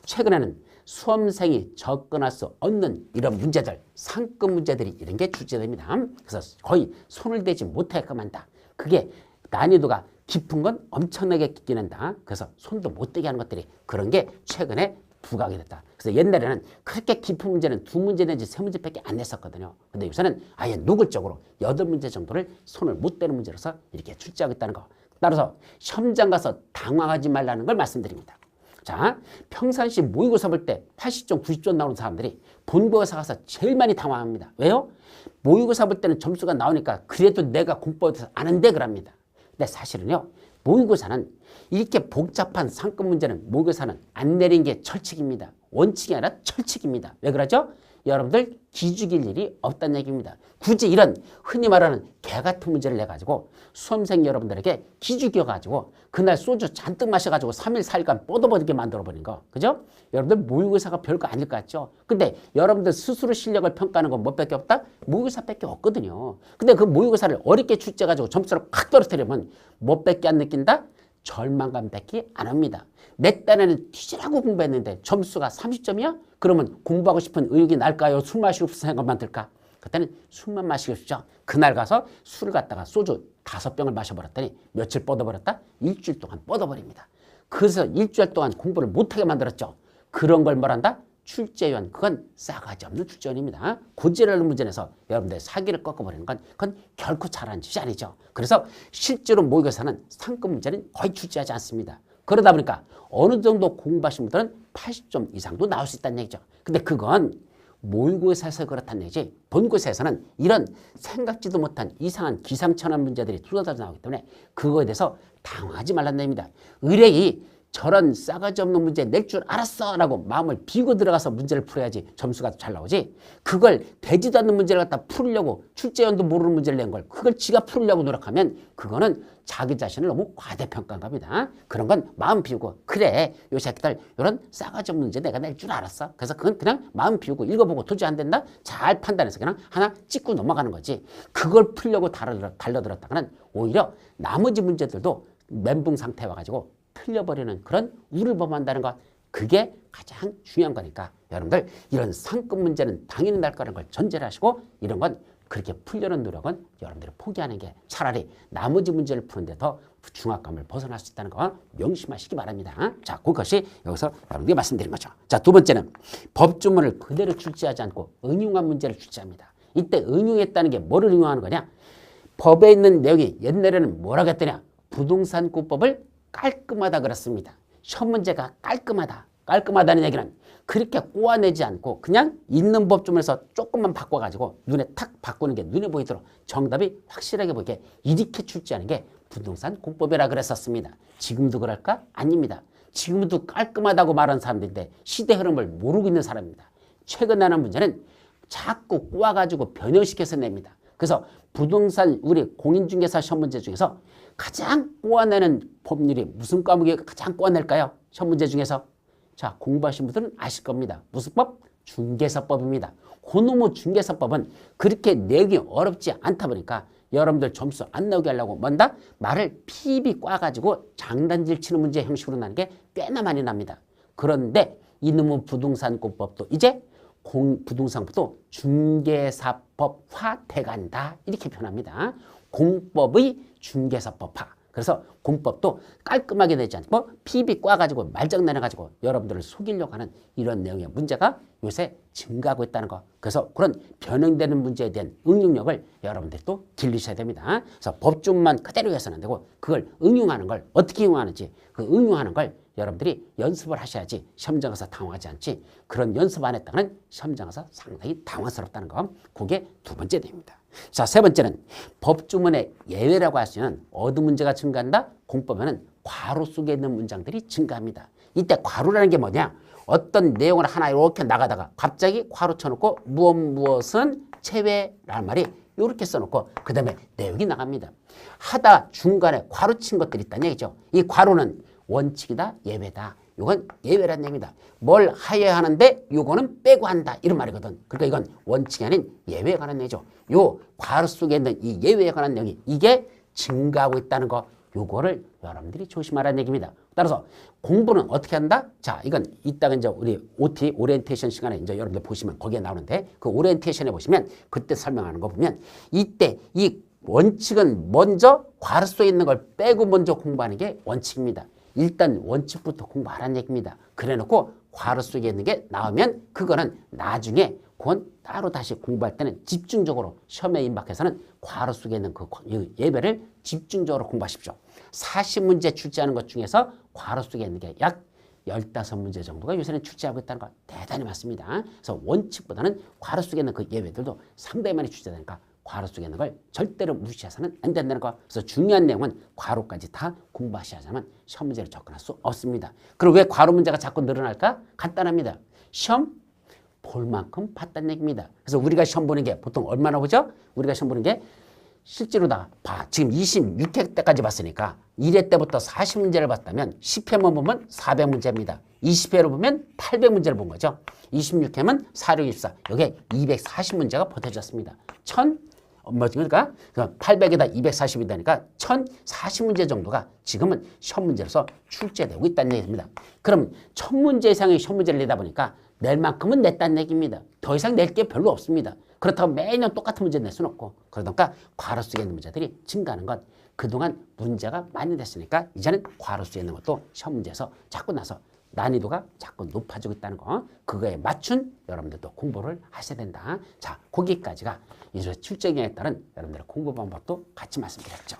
최근에는 수험생이 접근할 수 없는 이런 문제들, 상급 문제들이 이런 게 출제됩니다. 그래서 거의 손을 대지 못하게끔 한다. 그게 난이도가 깊은 건 엄청나게 깊긴 한다. 그래서 손도 못 대게 하는 것들이 그런 게 최근에 부각이 됐다. 그래서 옛날에는 그렇게 깊은 문제는 2문제 내지 3문제밖에 안 냈었거든요. 근데 요새는 아예 노골적으로 8문제 정도를 손을 못 대는 문제로서 이렇게 출제하고 있다는 거. 따라서 시험장 가서 당황하지 말라는 걸 말씀드립니다. 자, 평상시 모의고사 볼 때 80점, 90점 나오는 사람들이 본고사 가서 제일 많이 당황합니다. 왜요? 모의고사 볼 때는 점수가 나오니까 그래도 내가 공부해서 아는데 그럽니다. 근데 사실은요, 모의고사는 이렇게 복잡한 상급 문제는 모의고사는 안 내린 게 철칙입니다. 원칙이 아니라 철칙입니다. 왜 그러죠? 여러분들 기죽일 일이 없다는 얘기입니다. 굳이 이런 흔히 말하는 개 같은 문제를 내가지고 수험생 여러분들에게 기죽여가지고 그날 소주 잔뜩 마셔가지고 3일, 4일간 뻗어버리게 만들어버린 거. 그죠? 여러분들 모의고사가 별거 아닐 것 같죠? 근데 여러분들 스스로 실력을 평가하는 건 뭐밖에 없다? 모의고사밖에 없거든요. 근데 그 모의고사를 어렵게 출제해가지고 점수를 확 떨어뜨리면 뭐밖에 안 느낀다? 절망감밖에 안 합니다. 몇 달에는 뒤지라고 공부했는데 점수가 30점이야? 그러면 공부하고 싶은 의욕이 날까요? 술 마시고 싶은 생각만 들까? 그때는 술만 마시고 싶죠. 그날 가서 술을 갖다가 소주 5병을 마셔버렸더니 며칠 뻗어버렸다? 일주일 동안 뻗어버립니다. 그래서 일주일 동안 공부를 못하게 만들었죠. 그런 걸 뭐란다? 출제위원. 그건 싸가지 없는 출제위원입니다. 고지랄 문제 내서 여러분들 사기를 꺾어버리는 건 그건 결코 잘하는 짓이 아니죠. 그래서 실제로 모의고사는 상급 문제는 거의 출제하지 않습니다. 그러다 보니까 어느 정도 공부하신 분들은 80점 이상도 나올 수 있다는 얘기죠. 근데 그건 모의고사에서 그렇다는 얘기지 본고사에서는 이런 생각지도 못한 이상한 기상천외 문제들이 쏟아져 나오기 때문에 그거에 대해서 당황하지 말라는 얘기입니다. 의뢰이 저런 싸가지 없는 문제 낼 줄 알았어 라고 마음을 비우고 들어가서 문제를 풀어야지 점수가 잘 나오지. 그걸 되지도 않는 문제를 갖다 풀려고 출제위원도 모르는 문제를 낸 걸 그걸 지가 풀려고 노력하면 그거는 자기 자신을 너무 과대평가한 겁니다. 그런 건 마음 비우고 그래 요 새끼들 이런 싸가지 없는 문제 내가 낼 줄 알았어. 그래서 그건 그냥 마음 비우고 읽어보고 도저히 안 된다? 잘 판단해서 그냥 하나 찍고 넘어가는 거지. 그걸 풀려고 달려들었다가는 오히려 나머지 문제들도 멘붕 상태에 와가지고 틀려버리는 그런 우를 범한다는 것. 그게 가장 중요한 거니까 여러분들 이런 상급 문제는 당연히 날 거라는 걸 전제를 하시고 이런 건 그렇게 풀려는 노력은 여러분들이 포기하는 게 차라리 나머지 문제를 푸는데 더 중압감을 벗어날 수 있다는 거 명심하시기 바랍니다. 자, 그것이 여기서 여러분들이 말씀드린 거죠. 자, 두 번째는 법조문을 그대로 출제하지 않고 응용한 문제를 출제합니다. 이때 응용했다는 게 뭐를 응용하는 거냐? 법에 있는 내용이 옛날에는 뭐라고 했더냐? 부동산권법을 깔끔하다 그랬습니다. 시험 문제가 깔끔하다. 깔끔하다는 얘기는 그렇게 꼬아내지 않고 그냥 있는 법조문에서 조금만 바꿔가지고 눈에 탁 바꾸는 게 눈에 보이도록 정답이 확실하게 보이게 이렇게 출제하는 게 부동산권법이라 그랬었습니다. 지금도 그럴까? 아닙니다. 지금도 깔끔하다고 말하는 사람들인데 시대 흐름을 모르고 있는 사람입니다. 최근 나는 문제는 자꾸 꼬아가지고 변형시켜서 냅니다. 그래서 부동산 우리 공인중개사 시험 문제 중에서 가장 꼬아내는 법률이 무슨 과목이 가장 꼬아낼까요? 시험 문제 중에서. 자, 공부하신 분들은 아실 겁니다. 무슨 법? 중개사법입니다. 그놈의 중개사법은 그렇게 내기 어렵지 않다 보니까 여러분들 점수 안 나오게 하려고 뭔다? 말을 피입이 꽈가지고 장단질 치는 문제 형식으로 나는 게 꽤나 많이 납니다. 그런데 이놈의 부동산권법도 이제 부동산법도 중개사법화 돼간다 이렇게 표현합니다. 공법의 중개사법화. 그래서 공법도 깔끔하게 내지 않고 피입이 꽈가지고 말장난해가지고 여러분들을 속이려고 하는 이런 내용의 문제가 요새 증가하고 있다는 거. 그래서 그런 변형되는 문제에 대한 응용력을 여러분들이 또 길리셔야 됩니다. 그래서 법조문만 그대로 해서는 안 되고 그걸 응용하는 걸 어떻게 응용하는지 그 응용하는 걸 여러분들이 연습을 하셔야지 시험장 가서 당황하지 않지. 그런 연습 안 했다가는 시험장 가서 상당히 당황스럽다는 거. 그게 두 번째 됩니다. 자, 세 번째는 법조문의 예외라고 할 수 있는 어느 문제가 증가한다? 공법에는 괄호 속에 있는 문장들이 증가합니다. 이때 괄호라는 게 뭐냐? 어떤 내용을 하나 이렇게 나가다가 갑자기 괄호 쳐놓고 무엇은 제외라는 말이 이렇게 써놓고 그 다음에 내용이 나갑니다. 하다 중간에 괄호 친 것들이 있다는 얘기죠. 이 괄호는 원칙이다, 예외다. 이건 예외라는 얘기입니다. 뭘 하여야 하는데 이거는 빼고 한다 이런 말이거든. 그러니까 이건 원칙이 아닌 예외에 관한 얘기죠. 요 괄호 속에 있는 이 예외에 관한 내용이 이게 증가하고 있다는 거. 요거를 여러분들이 조심하라는 얘기입니다. 따라서 공부는 어떻게 한다? 자, 이건 이따가 이제 우리 OT 오리엔테이션 시간에 이제 여러분들 보시면 거기에 나오는데 그 오리엔테이션에 보시면 그때 설명하는 거 보면 이때 이 원칙은 먼저 괄호 속에 있는 걸 빼고 먼저 공부하는 게 원칙입니다. 일단 원칙부터 공부하라는 얘기입니다. 그래놓고 괄호 속에 있는 게 나오면 그거는 나중에 그건 따로 다시 공부할 때는 집중적으로 시험에 임박해서는 괄호 속에 있는 그 예배를 집중적으로 공부하십시오. 40문제 출제하는 것 중에서 괄호 속에 있는 게 약 15문제 정도가 요새는 출제하고 있다는 거 대단히 많습니다. 그래서 원칙보다는 괄호 속에 있는 그 예외들도 상당히 많이 출제되니까 괄호 속에 있는 걸 절대로 무시해서는 안 된다는 거. 그래서 중요한 내용은 괄호까지 다 공부하셔야지만 시험 문제를 접근할 수 없습니다. 그럼 왜 괄호 문제가 자꾸 늘어날까? 간단합니다. 시험 볼 만큼 봤다는 얘기입니다. 그래서 우리가 시험 보는 게 보통 얼마나 보죠? 우리가 시험 보는 게 실제로 다 봐. 지금 26회 때까지 봤으니까 1회 때부터 40문제를 봤다면 10회만 보면 400문제입니다. 20회로 보면 800문제를 본 거죠. 26회면 4, 6, 24. 여기에 240문제가 보태졌습니다. 뭐니까 800에다 240이 되니까 1040문제 정도가 지금은 시험 문제로서 출제되고 있다는 얘기입니다. 그럼 1000문제 이상의 시험 문제를 내다 보니까 낼 만큼은 냈다는 얘기입니다. 더 이상 낼 게 별로 없습니다. 그렇다고 매년 똑같은 문제 낼 수는 없고 그러니까 괄호 속에 있는 문제들이 증가하는 건 그동안 문제가 많이 됐으니까 이제는 괄호 속에 있는 것도 시험 문제에서 자꾸 나서 난이도가 자꾸 높아지고 있다는 거 그거에 맞춘 여러분들도 공부를 하셔야 된다. 자, 거기까지가 이제 출제경에 따른 여러분들의 공부 방법도 같이 말씀드렸죠.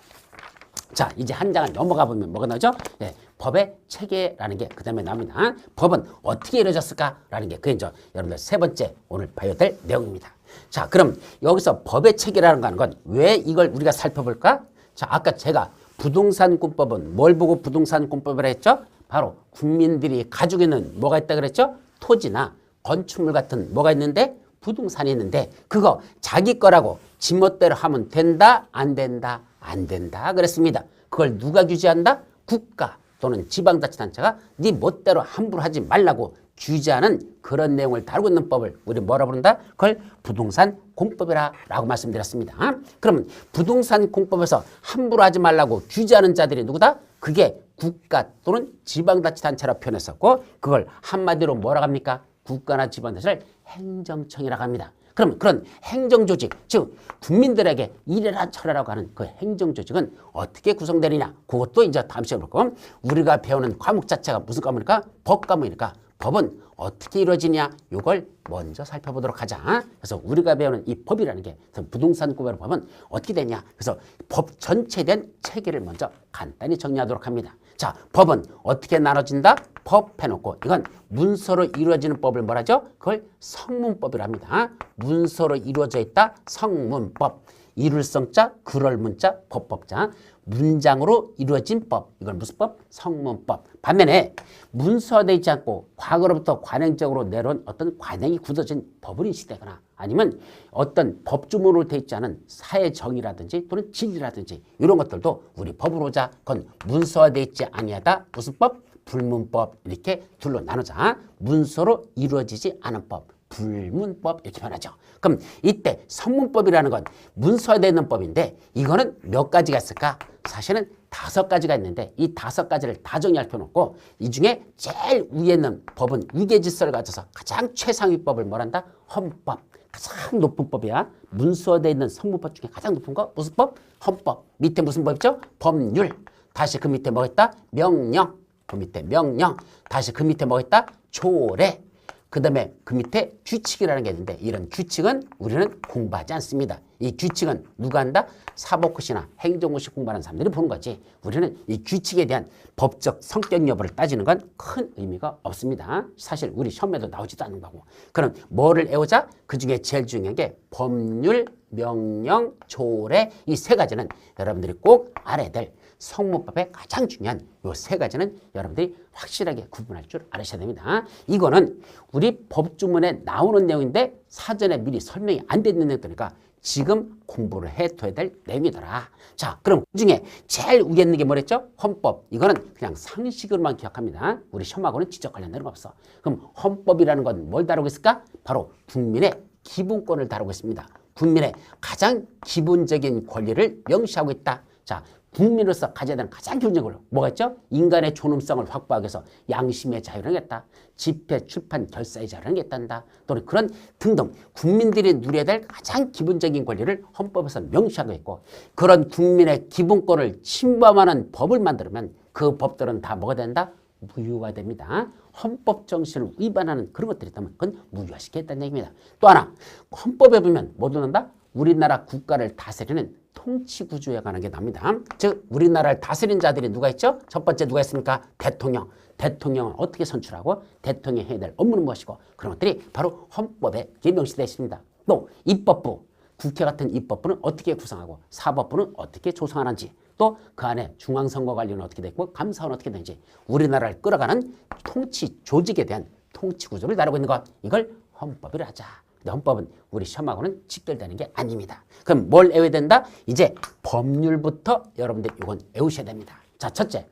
자, 이제 한 장을 넘어가 보면 뭐가 나오죠? 네, 법의 체계라는 게 그 다음에 나옵니다. 법은 어떻게 이루어졌을까라는 게 그게 이제 여러분들 세 번째 오늘 봐야 될 내용입니다. 자, 그럼 여기서 법의 체계라는 건 왜 이걸 우리가 살펴볼까? 자, 아까 제가 부동산권법은 뭘 보고 부동산권법을 했죠? 바로 국민들이 가지고 있는 뭐가 있다 그랬죠? 토지나 건축물 같은 뭐가 있는데 부동산이 있는데 그거 자기 거라고 지멋대로 하면 된다? 안 된다? 안 된다 그랬습니다. 그걸 누가 규제한다? 국가 또는 지방자치단체가 네 멋대로 함부로 하지 말라고 규제하는 그런 내용을 다루고 있는 법을 우리 뭐라 부른다? 그걸 부동산 공법이라고 말씀드렸습니다. 그럼 부동산 공법에서 함부로 하지 말라고 규제하는 자들이 누구다? 그게 국가 또는 지방자치단체라 표현했었고 그걸 한마디로 뭐라고 합니까? 국가나 지방자치를 행정청이라고 합니다. 그럼 그런 행정조직, 즉 국민들에게 이래라 저래라고 하는 그 행정조직은 어떻게 구성되느냐? 그것도 이제 다음 시간에 볼 거면 우리가 배우는 과목 자체가 무슨 과목일까? 법과목이니까 법은 어떻게 이루어지냐? 이걸 먼저 살펴보도록 하자. 그래서 우리가 배우는 이 법이라는 게 부동산권의 법은 어떻게 되냐? 그래서 법 전체에 대한 체계를 먼저 간단히 정리하도록 합니다. 자, 법은 어떻게 나눠진다? 법 해놓고 이건 문서로 이루어지는 법을 뭐라죠? 그걸 성문법이라 합니다. 문서로 이루어져 있다. 성문법. 이룰 성자, 그럴 문자, 법법자. 문장으로 이루어진 법. 이걸 무슨 법? 성문법. 반면에 문서화되어 있지 않고 과거로부터 관행적으로 내려온 어떤 관행이 굳어진 법을 인식되거나 아니면 어떤 법조문으로 되어 있지 않은 사회정의라든지 또는 진리라든지 이런 것들도 우리 법으로 보자. 그건 문서화되어 있지 아니하다. 무슨 법? 불문법. 이렇게 둘로 나누자. 문서로 이루어지지 않은 법. 불문법 이렇게 말하죠. 그럼 이때 성문법이라는 건 문서화되어 있는 법인데 이거는 몇 가지가 있을까? 사실은 5가지가 있는데 이 5가지를 다 정리할 필요는 없고 이 중에 제일 위에 있는 법은 위계질서를 가져서 가장 최상위법을 뭐란다? 헌법. 가장 높은 법이야. 문서화되어 있는 성문법 중에 가장 높은 거 무슨 법? 헌법. 밑에 무슨 법 있죠? 법률. 다시 그 밑에 뭐가 있다? 명령. 그 밑에 명령. 다시 그 밑에 뭐가 있다? 조례. 그 다음에 그 밑에 규칙이라는 게 있는데 이런 규칙은 우리는 공부하지 않습니다. 이 규칙은 누가 한다? 사법고시나 행정고시 공부하는 사람들이 보는 거지. 우리는 이 규칙에 대한 법적 성격 여부를 따지는 건 큰 의미가 없습니다. 사실 우리 시험에도 나오지도 않는 거고. 그럼 뭐를 외우자? 그 중에 제일 중요한 게 법률, 명령, 조례 이 3가지는 여러분들이 꼭 알아야 될 성문법의 가장 중요한 이 3가지는 여러분들이 확실하게 구분할 줄 알으셔야 됩니다. 이거는 우리 법조문에 나오는 내용인데 사전에 미리 설명이 안 돼 있는 내용이니까 지금 공부를 해둬야 될 내용이더라. 자, 그럼 그 중에 제일 위에 있는 게 뭐랬죠? 헌법. 이거는 그냥 상식으로만 기억합니다. 우리 시험하고는 직접 관련되는 거 없어. 그럼 헌법이라는 건 뭘 다루고 있을까? 바로 국민의 기본권을 다루고 있습니다. 국민의 가장 기본적인 권리를 명시하고 있다. 자, 국민으로서 가져야 되는 가장 기본적인 걸 뭐가 있죠? 인간의 존엄성을 확보하기 위해서 양심의 자유를 하겠다. 집회, 출판, 결사의 자유를 하겠단다. 또는 그런 등등 국민들이 누려야 될 가장 기본적인 권리를 헌법에서 명시하고 있고 그런 국민의 기본권을 침범하는 법을 만들면 그 법들은 다 뭐가 된다? 무효가 됩니다. 헌법 정신을 위반하는 그런 것들이 있다면 그건 무효화시키겠다는 얘기입니다. 또 하나 헌법에 보면 뭐 들어간다? 우리나라 국가를 다스리는 통치 구조에 관한 게 나옵니다. 즉 우리나라를 다스린 자들이 누가 있죠? 첫 번째 누가 있습니까? 대통령. 대통령은 어떻게 선출하고 대통령이 해야 될 업무는 무엇이고 그런 것들이 바로 헌법에 명시되어 있습니다. 또 입법부. 국회 같은 입법부는 어떻게 구성하고 사법부는 어떻게 조성하는지 또 그 안에 중앙선거관리는 어떻게 되고 감사원은 어떻게 되는지 우리나라를 끌어가는 통치 조직에 대한 통치 구조를 다루고 있는 것 이걸 헌법이라 하자. 근데 헌법은 우리 시험하고는 직결되는 게 아닙니다. 그럼 뭘 외워야 된다? 이제 법률부터 여러분들 이건 외우셔야 됩니다. 자, 첫째.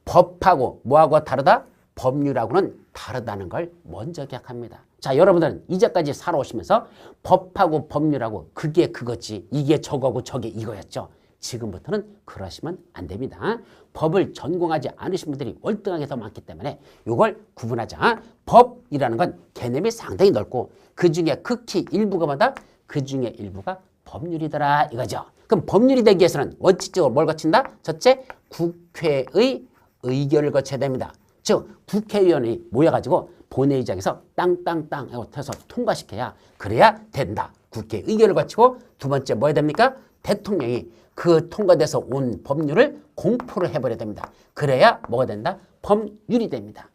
법하고 뭐하고 다르다? 법률하고는 다르다는 걸 먼저 기억합니다. 자, 여러분들은 이제까지 살아오시면서 법하고 법률하고 그게 그거지, 이게 저거고 저게 이거였죠. 지금부터는 그러시면 안 됩니다. 법을 전공하지 않으신 분들이 월등하게 더 많기 때문에 이걸 구분하자. 법이라는 건 개념이 상당히 넓고 그 중에 극히 일부가 뭐다? 그 중에 일부가 법률이더라 이거죠. 그럼 법률이 되기 위해서는 원칙적으로 뭘 거친다? 첫째, 국회의 의결을 거쳐야 됩니다. 즉 국회의원이 모여가지고 본회의장에서 땅땅땅 하고 해서 통과시켜야 그래야 된다. 국회 의결을 거치고 두 번째 뭐 해야 됩니까? 대통령이 그 통과돼서 온 법률을 공포를 해버려야 됩니다. 그래야 뭐가 된다? 법률이 됩니다.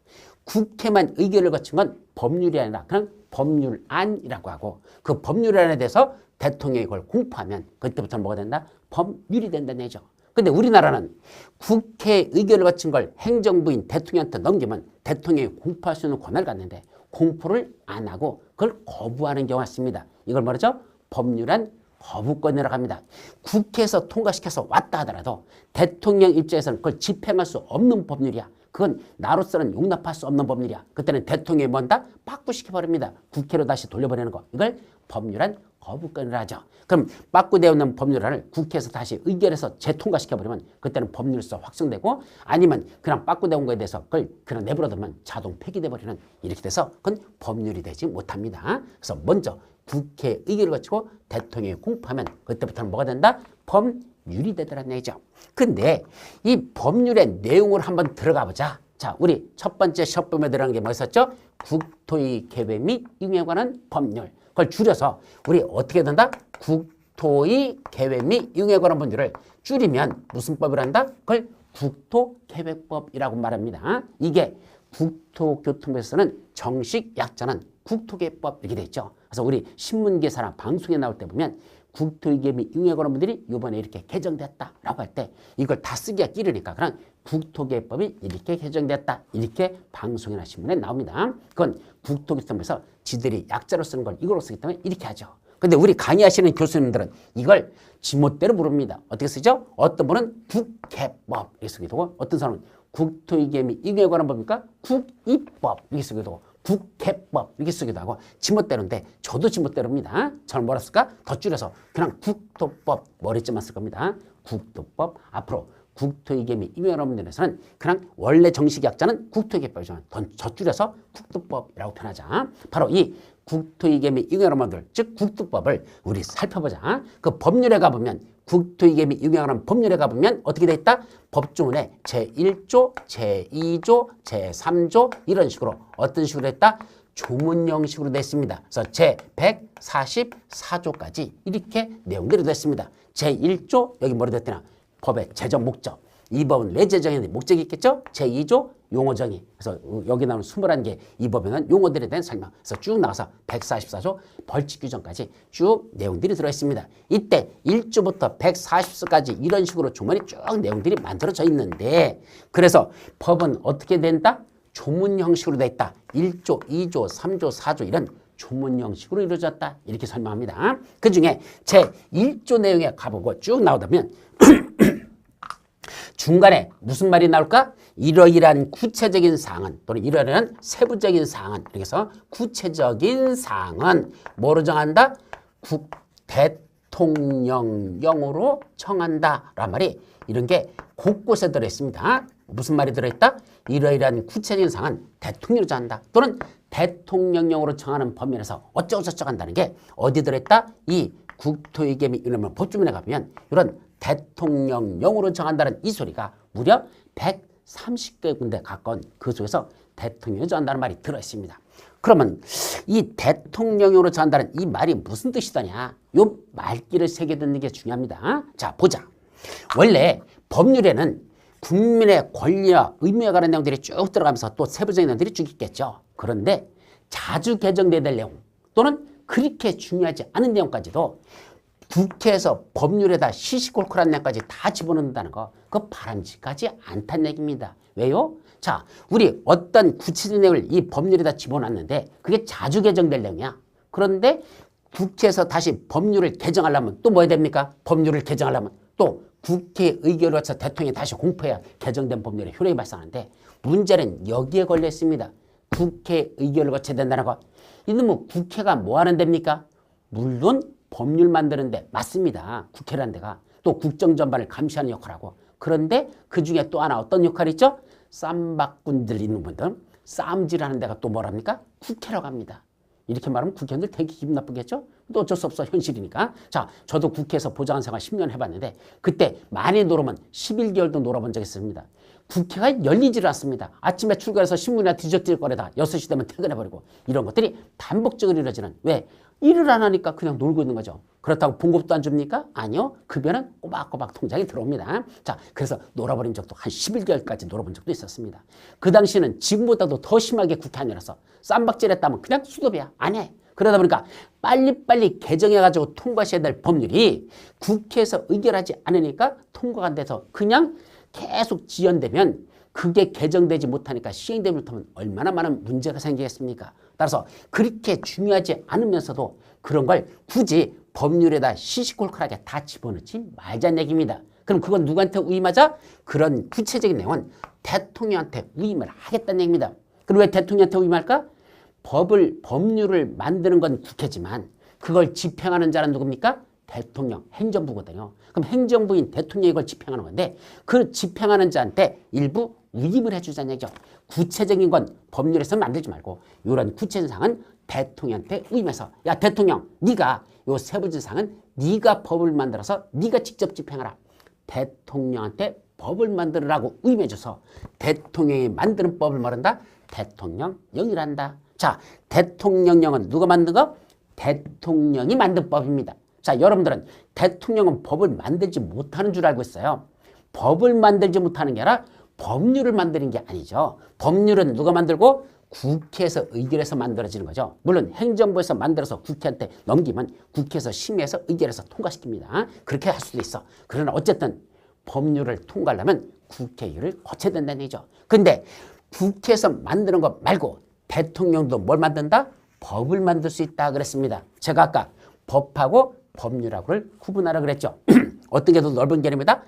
국회만 의결을 거친 건 법률이 아니라 그냥 법률안이라고 하고 그 법률안에 대해서 대통령이 그걸 공포하면 그때부터 뭐가 된다? 법률이 된다는 얘기죠. 근데 우리나라는 국회 의결을 거친 걸 행정부인 대통령한테 넘기면 대통령이 공포할 수 있는 권한을 갖는데 공포를 안 하고 그걸 거부하는 경우가 있습니다. 이걸 뭐라죠? 법률안 거부권이라고 합니다. 국회에서 통과시켜서 왔다 하더라도 대통령 입장에서는 그걸 집행할 수 없는 법률이야. 그건 나로서는 용납할 수 없는 법률이야. 그때는 대통령이 뭔다? 빠꾸시켜버립니다. 국회로 다시 돌려보내는 거. 이걸 법률안 거부권이라 하죠. 그럼 빠꾸되어 있는 법률안을 국회에서 다시 의결해서 재통과시켜버리면 그때는 법률서 확정되고 아니면 그냥 빠꾸되어 온 거에 대해서 그걸 그냥 내버려두면 자동 폐기돼버리는 이렇게 돼서 그건 법률이 되지 못합니다. 그래서 먼저 국회 의결을 거치고 대통령이 공포하면 그때부터는 뭐가 된다? 법률이 되더라는 얘기죠. 근데 이 법률의 내용을 한번 들어가 보자. 자, 우리 첫 번째 시험범위에 들어간 게 뭐였었죠? 국토의 계획 및 이용에 관한 법률. 그걸 줄여서 우리 어떻게 된다? 국토의 계획 및 이용에 관한 법률을 줄이면 무슨 법을 한다? 그걸 국토계획법이라고 말합니다. 이게 국토교통부에서는 정식 약자는 국토계획법 이렇게 돼 있죠. 그래서 우리 신문기사나 방송에 나올 때 보면 국토의계 및 이용에 관한 법률이 이번에 이렇게 개정됐다라고 할 때 이걸 다 쓰기가 끼르니까 그냥 국토계획법이 이렇게 개정됐다 이렇게 방송이나 신문에 나옵니다. 그건 국토교통부에서 지들이 약자로 쓰는 걸 이걸로 쓰기 때문에 이렇게 하죠. 근데 우리 강의하시는 교수님들은 이걸 지멋대로 부릅니다. 어떻게 쓰죠? 어떤 분은 국회법 이렇게 쓰기도 하고 어떤 사람은 국토의계 및 이용에 관한 법입니까? 국이법 이렇게 쓰기도 하고 국회법 이렇게 쓰기도 하고 지멋대로인데 저도 지멋대로입니다. 저는 뭐라 쓸까? 더 줄여서 그냥 국토법 머리쯤만 쓸 겁니다. 국토법 앞으로 국토의계 및 이용에 관한 법률에서는 그냥 원래 정식 약자는 국토의계법이지만 더 줄여서 국토법이라고 표현하자. 바로 이 국토의계 및 이용에 관한 법률 즉 국토법을 우리 살펴보자. 그 법률에 가보면 국토의계 및 이용에 관한 법률에 가보면 어떻게 돼 있다? 법조문에 제1조, 제2조, 제3조 이런 식으로 어떤 식으로 됐다? 조문 형식으로 됐습니다. 그래서 제144조까지 이렇게 내용들이 됐습니다. 제1조 여기 뭐로 됐더냐? 법의 제정 목적. 이 법은 왜 제정했는지 목적이 있겠죠? 제2조 용어 정의. 그래서 여기 나오는 21개 이 법에는 용어들에 대한 설명. 그래서 쭉 나가서 144조 벌칙 규정까지 쭉 내용들이 들어있습니다. 이때 1조부터 140조까지 이런 식으로 주머니 쭉 내용들이 만들어져 있는데 그래서 법은 어떻게 된다? 조문 형식으로 돼 있다. 1조, 2조, 3조, 4조 이런 조문 형식으로 이루어졌다. 이렇게 설명합니다. 그 중에 제1조 내용에 가보고 쭉 나오다면 중간에 무슨 말이 나올까? 이러이러한 구체적인 사항은 또는 이러이러한 세부적인 사항은 이렇게 해서 구체적인 사항은 뭐로 정한다? 대통령령으로 정한다 라는 말이 이런 게 곳곳에 들어있습니다. 무슨 말이 들어있다? 이러이러한 구체적인 사항은 대통령으로 정한다 또는 대통령령으로 정하는 범위에서 어쩌고저쩌고 한다는 게 어디 들어있다? 이 국토의계 및 이런 법조문에 가면 이런 대통령령으로 정한다는 이 소리가 무려 130개 군데 가까운 그 속에서 대통령이 정한다는 말이 들어있습니다. 그러면 이 대통령령으로 정한다는 이 말이 무슨 뜻이더냐? 요 말귀를 새겨 듣는 게 중요합니다. 자, 보자. 원래 법률에는 국민의 권리와 의무에 관한 내용들이 쭉 들어가면서 또 세부적인 내용들이 쭉 있겠죠. 그런데 자주 개정돼야 될 내용 또는 그렇게 중요하지 않은 내용까지도 국회에서 법률에다 시시콜콜한 내용까지 다 집어넣는다는 거 그거 바람직하지 않다는 얘기입니다. 왜요? 자, 우리 어떤 구체적인 내용을 이 법률에다 집어넣는데 그게 자주 개정될 내용이야. 그런데 국회에서 다시 법률을 개정하려면 또 뭐 해야 됩니까? 법률을 개정하려면 또 국회 의결을 거쳐 대통령이 다시 공포해야 개정된 법률의 효력이 발생하는데 문제는 여기에 걸려 있습니다. 국회 의결을 거쳐야 된다는 거. 이놈의 국회가 뭐 하는 데입니까? 물론 법률 만드는데 맞습니다. 국회라는 데가 또 국정 전반을 감시하는 역할하고 그런데 그중에 또 하나 어떤 역할이 있죠? 쌈박꾼들 있는 분들 쌈질하는 데가 또 뭐랍니까? 국회라고 합니다. 이렇게 말하면 국회의원들 되게 기분 나쁘겠죠? 또 어쩔 수 없어 현실이니까. 자, 저도 국회에서 보좌관 생활 10년 해봤는데 그때 많이 놀으면 11개월도 놀아본 적이 있습니다. 국회가 열리질 않습니다. 아침에 출근해서 신문이나 뒤적질 거리다 6시 되면 퇴근해버리고 이런 것들이 반복적으로 이루어지는 왜? 일을 안 하니까 그냥 놀고 있는 거죠. 그렇다고 봉급도 안 줍니까? 아니요. 급여는 꼬박꼬박 통장에 들어옵니다. 자, 그래서 놀아버린 적도 한 11개월까지 놀아본 적도 있었습니다. 그 당시에는 지금보다도 더 심하게 국회 안이라서 쌈박질했다면 그냥 수도비야. 안 해. 그러다 보니까 빨리빨리 개정해가지고 통과하셔야 될 법률이 국회에서 의결하지 않으니까 통과가 안 돼서 그냥 계속 지연되면 그게 개정되지 못하니까 시행되지 못하면 얼마나 많은 문제가 생기겠습니까? 따라서 그렇게 중요하지 않으면서도 그런 걸 굳이 법률에다 시시콜콜하게 다 집어넣지 말자는 얘기입니다. 그럼 그건 누구한테 위임하자? 그런 구체적인 내용은 대통령한테 위임을 하겠다는 얘기입니다. 그럼 왜 대통령한테 위임할까? 법률을 만드는 건 국회지만 그걸 집행하는 자는 누굽니까? 대통령, 행정부거든요. 그럼 행정부인 대통령이 이걸 집행하는 건데 그 집행하는 자한테 일부 위임을 해주자는 얘기죠. 구체적인 건 법률에서 만들지 말고 이런 구체적인 사항은 대통령한테 위임해서 야 대통령 네가 요 세부적인 사항은 네가 법을 만들어서 네가 직접 집행하라. 대통령한테 법을 만들으라고 위임해줘서 대통령이 만드는 법을 말한다. 대통령령이란다. 자, 대통령령은 누가 만든 거? 대통령이 만든 법입니다. 자, 여러분들은 대통령은 법을 만들지 못하는 줄 알고 있어요. 법을 만들지 못하는 게 아니라 법률을 만드는 게 아니죠. 법률은 누가 만들고? 국회에서 의결해서 만들어지는 거죠. 물론 행정부에서 만들어서 국회한테 넘기면 국회에서 심의해서 의결해서 통과시킵니다. 그렇게 할 수도 있어. 그러나 어쨌든 법률을 통과하려면 국회의를 거쳐야 된다는 얘기죠. 근데 국회에서 만드는 것 말고 대통령도 뭘 만든다? 법을 만들 수 있다 그랬습니다. 제가 아까 법하고 법률하고를 구분하라 그랬죠. 어떤 게 더 넓은 개념이다?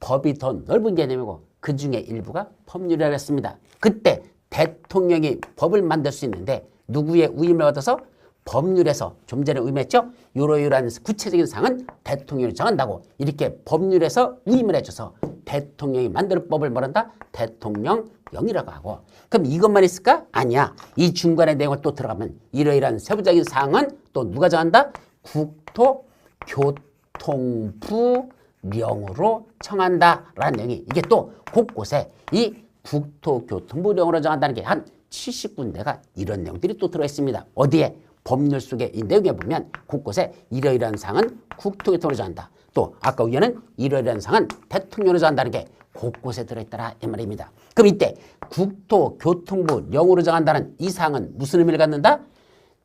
법이 더 넓은 개념이고 그 중에 일부가 법률이라고 했습니다. 그때 대통령이 법을 만들 수 있는데 누구의 위임을 얻어서? 법률에서 좀 전에 의미했죠? 이러이러한 구체적인 사항은 대통령이 정한다고 이렇게 법률에서 위임을 해줘서 대통령이 만드는 법을 뭐란다? 대통령령이라고 하고 그럼 이것만 있을까? 아니야. 이 중간의 내용을 또 들어가면 이러이러한 세부적인 사항은 또 누가 정한다? 국토교통부령으로 정한다라는 내용이 이게 또 곳곳에 이 국토교통부령으로 정한다는 게 한 70군데가 이런 내용들이 또 들어있습니다. 어디에? 법률 속에 이 내용에 보면 곳곳에 이러이러한 사항은 국토교통으로 정한다. 또 아까 위에는 이러이러한 사항은 대통령으로 정한다는 게 곳곳에 들어있더라 이 말입니다. 그럼 이때 국토교통부령으로 정한다는 이 사항은 무슨 의미를 갖는다?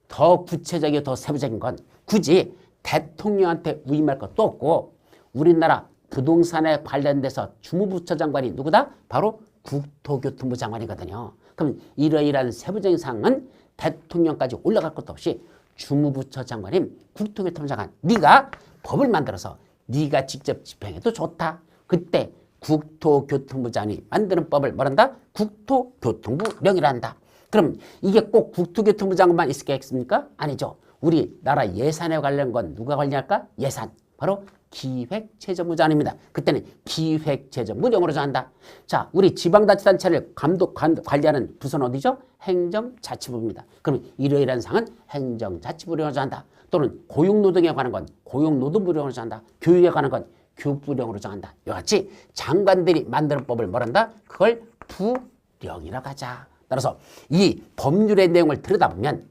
더 구체적이고 더 세부적인 건 굳이 대통령한테 위임할 것도 없고 우리나라 부동산에 관련돼서 주무부처 장관이 누구다? 바로 국토교통부 장관이거든요. 그럼 이러이러한 세부적인 사항은 대통령까지 올라갈 것도 없이 주무부처 장관인 국토교통부 장관 네가 법을 만들어서 네가 직접 집행해도 좋다. 그때 국토교통부 장관이 만드는 법을 뭐란다? 국토교통부령이란다. 그럼 이게 꼭 국토교통부 장관만 있겠습니까? 아니죠. 우리나라 예산에 관련 건 누가 관리할까? 예산. 바로 기획재정부 장관입니다. 그때는 기획재정부령으로 정한다. 자, 우리 지방자치단체를 관리하는 부서는 어디죠? 행정자치부입니다. 그럼 이러이러한 사항은 행정자치부령으로 정한다. 또는 고용노동에 관한 건 고용노동부령으로 정한다. 교육에 관한 건 교육부령으로 정한다. 이와 같이 장관들이 만드는 법을 뭐란다? 그걸 부령이라고 하자. 따라서 이 법률의 내용을 들여다보면